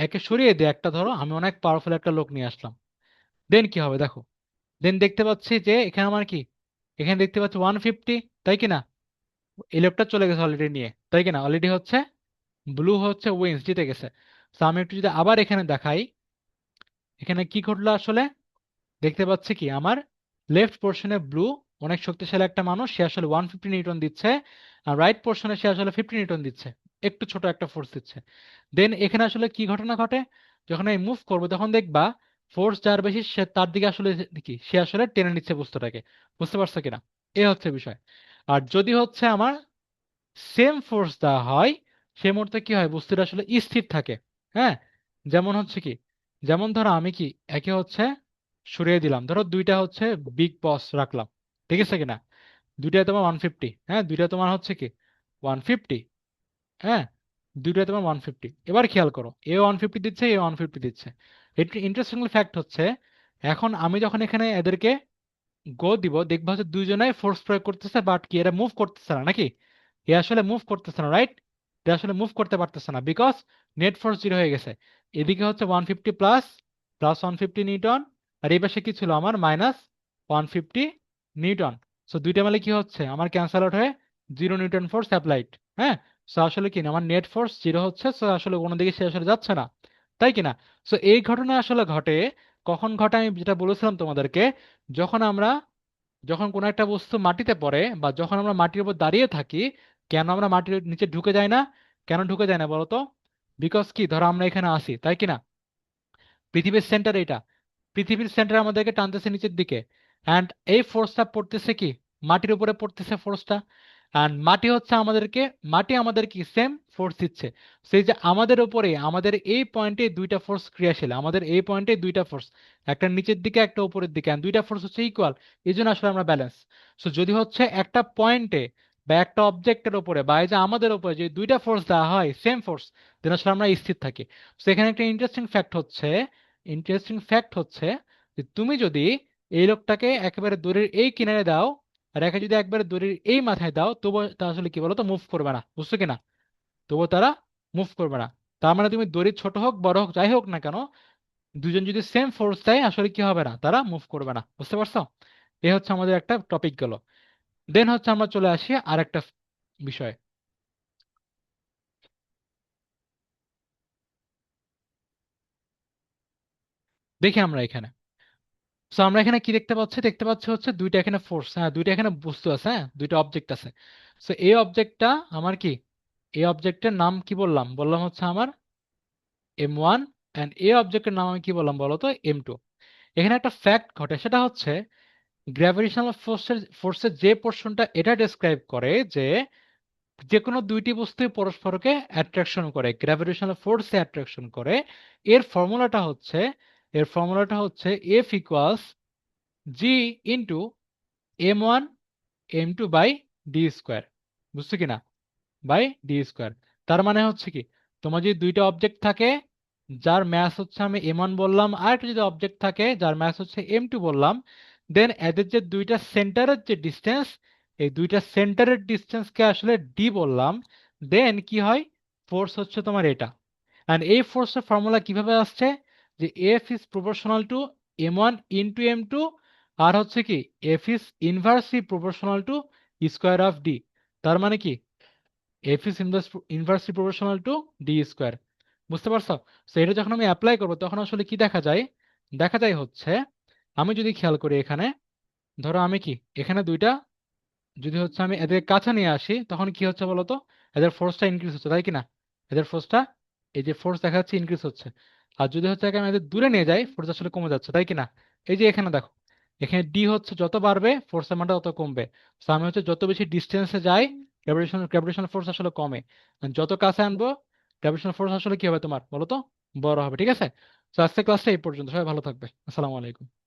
একে সরিয়ে দিই, একটা ধরো আমি অনেক পাওয়ারফুল একটা লোক নিয়ে আসলাম, দেন কি হবে দেখো। দেন দেখতে পাচ্ছি যে এখানে আমার কি, এখানে দেখতে পাচ্ছি 150, তাই কি না? এই লোকটা চলে গেছে অলরেডি নিয়ে, তাই কি না? অলরেডি হচ্ছে ব্লু হচ্ছে উইন্স জিতে গেছে। তো আমি একটু যদি আবার এখানে দেখাই, এখানে কি ঘটলো আসলে, দেখতে পাচ্ছি কি আমার লেফট পোর্শনে ব্লু অনেক শক্তিশালী একটা মানুষ, সে আসলে 150 নিউটন দিচ্ছে, আর রাইট পোর্শনে সে আসলে 50 নিউটন দিচ্ছে, একটু ছোট একটা ফোর্স দিচ্ছে। দেন এখানে আসলে কি ঘটনা ঘটে, যখন আমি মুভ করবো তখন দেখবা ফোর্স যার বেশি সে তার দিকে আসলে কি, সে আসলে টেনে নিচ্ছে বস্তুটাকে, বুঝতে পারছো কিনা? এ হচ্ছে বিষয়। আর যদি হচ্ছে আমার সেম ফোর্স দেওয়া হয়, সে মুহূর্তে কি হয়, বস্তুটা আসলে স্থির থাকে। হ্যাঁ, যেমন হচ্ছে কি, যেমন ধরো আমি কি একে হচ্ছে সরিয়ে দিলাম, ধরো দুইটা হচ্ছে বিগ বস রাখলাম, ঠিক আছে কিনা? দুইটা তোমার 150, হ্যাঁ, দুইটা তোমার হচ্ছে কি 150, হ্যাঁ, দুইটা তোমার 150। এবার খেয়াল করো, এ 150 দিচ্ছে, এ 150 দিচ্ছে। এটি ইন্টারেস্টিং ফ্যাক্ট হচ্ছে, এখন আমি যখন এখানে এদেরকে গো দিব, দেখবা হচ্ছে দুইজনাই ফোর্স প্রয়োগ করতেছে, বাট কি এরা মুভ করতেছে না নাকি? এ আসলে মুভ করতেছে না, রাইট? এ আসলে মুভ করতে পারতেছে না, বিকজ নেট ফোর্স জিরো হয়ে গেছে। এদিকে হচ্ছে 150 প্লাস প্লাস 150 নিউটন, আর এই পাশে কি ছিল আমার -150 নিউটন। সো দুইটা মিলে কি হচ্ছে আমার ক্যান্সেল আউট হয়ে 0 নিউটন ফোর্স অ্যাপ্লাইড। হ্যাঁ। সো আসলে কি না, আমার নেট ফোর্স জিরো হচ্ছে, সো আসলে কোনো দিকে সে আসলে যাচ্ছে না, তাই কিনা? সো এই ঘটনা আসলে ঘটে কখন ঘটে আমি যেটা বলেছিলাম তোমাদেরকে, যখন আমরা যখন কোনো একটা বস্তু মাটিতে পড়ে বা যখন আমরা মাটির উপর দাঁড়িয়ে থাকি, কেন আমরা মাটির নিচে ঢুকে যাই না? কেন ঢুকে যায় না বলো তো? বিকজ কি, ধরো আমরা এখানে আসি, তাই কি না? পৃথিবীর সেন্টার এটা, পৃথিবীর সেন্টার আমাদেরকে টানতেছে নিচের দিকে, অ্যান্ড এই ফোর্সটা পড়তেছে কি, মাটির উপরে পড়তেছে ফোর্সটা। অ্যান্ড মাটি আমাদের কি সেম ফোর্স দিচ্ছে। সেই যে আমাদের উপরে, আমাদের এই পয়েন্টে দুইটা ফোর্স ক্রিয়াশীল, আমাদের এই পয়েন্টে দুইটা ফোর্স, একটা নিচের দিকে একটা উপরের দিকে, and দুইটা ফোর্স হচ্ছে ইকুয়াল। এই জন্য আসলে আমরা ব্যালেন্স। সো যদি হচ্ছে একটা পয়েন্টে বা একটা অবজেক্টের উপরে বা এই যে আমাদের উপরে যে দুইটা ফোর্স দেওয়া হয় সেম ফোর্স, দেন আসলে আমরা স্থির থাকি। তো এখানে একটা ইন্টারেস্টিং ফ্যাক্ট হচ্ছে যে তুমি যদি এই লোকটাকে একেবারে দড়ির এই কিনারে দাও আর একে যদি একবারে দড়ির এই মাথায় দাও, তবু তা আসলে কি বলতো, মুভ করবে না, বুঝছো কিনা? তবু তারা মুভ করবে না। তার মানে তুমি দড়ি ছোট হোক বড় হোক যাই হোক না কেন, দুজন যদি সেম ফোর্স দেয় আসলে কি হবে না, তারা মুভ করবে না। বুঝতে পারছো? এই হচ্ছে আমাদের একটা টপিক গেল। দেন হচ্ছে আমরা চলে আসি আর একটা বিষয়। দেখি আমরা এখানে, সো আমরা এখানে কি দেখতে পাচ্ছি হচ্ছে দুইটা এখানে ফোর্স, হ্যাঁ দুইটা এখানে বস্তু আছে, হ্যাঁ দুইটা অবজেক্ট আছে। সো এই অবজেক্টটা আমার কি, এই অবজেক্টের নাম কি বললাম, হচ্ছে আমার M1, অ্যান্ড এই অবজেক্টের নাম আমি কি বললাম বলো তো, M2। এখানে একটা ফ্যাক্ট ঘটে, সেটা হচ্ছে গ্র্যাভিটেশনাল ফোর্সের যে পোর্শনটা এটা ডেসক্রাইব করে যে যে কোনো দুইটি বস্তু পরস্পরকে অ্যাট্রাকশন করে, গ্র্যাভিটেশনাল ফোর্সে অ্যাট্রাকশন করে। এর ফর্মুলাটা হচ্ছে এর ফর্মুলাটা হচ্ছে F=G × M1 M2/d²। বুঝছো কিনা? By d²। তার মানে হচ্ছে কি, তোমার যদি দুইটা অবজেক্ট থাকে যার ম্যাস হচ্ছে আমি M1 বললাম, আর একটা যদি অবজেক্ট থাকে যার ম্যাস হচ্ছে M2 বললাম, দেন এদের যে দুইটা সেন্টারের যে ডিস্টেন্স, এই দুইটা সেন্টারের ডিস্টেন্সকে আসলে ডি বললাম। দেন কি হয়, ফোর্স হচ্ছে তোমার এটা। অ্যান্ড এই ফোর্সের ফর্মুলা কিভাবে আসছে, যে F=proportional to M1 × M2, আর হচ্ছে কি F=inversely proportional to square of D. তার মানে কি F=inversely proportional to d²। বুঝতে পারছো? তো এটা যখন আমি অ্যাপ্লাই করবো তখন আসলে কি দেখা যায়, হচ্ছে আমি যদি খেয়াল করি এখানে, ধরো আমি কি এখানে দুইটা যদি হচ্ছে আমি এদের কাছে নিয়ে আসি তখন কি হচ্ছে বলতো, এদের ফোর্সটা ইনক্রিজ হচ্ছে, তাই কি না? এদের ফোর্সটা, এই যে ফোর্স দেখা যাচ্ছে ইনক্রিজ হচ্ছে। আর যদি হচ্ছে একে আমি এদের দূরে নিয়ে যাই, ফোর্স আসলে কমে যাচ্ছে, তাই কি না? এই যে এখানে দেখো, এখানে ডি হচ্ছে যত বাড়বে ফোর্সের মানটা তত কমবে। তো আমি হচ্ছে যত বেশি ডিস্টেন্সে যাই গ্র্যাভিটেশনাল ফোর্স আসলে কমে, আর যত কাছে আনবো গ্র্যাভিটেশনাল ফোর্স আসলে কি হবে তোমার বলো তো, বড় হবে। ঠিক আছে? তো আজকে ক্লাসটা এই পর্যন্ত, সবাই ভালো থাকবে, আসসালামু আলাইকুম।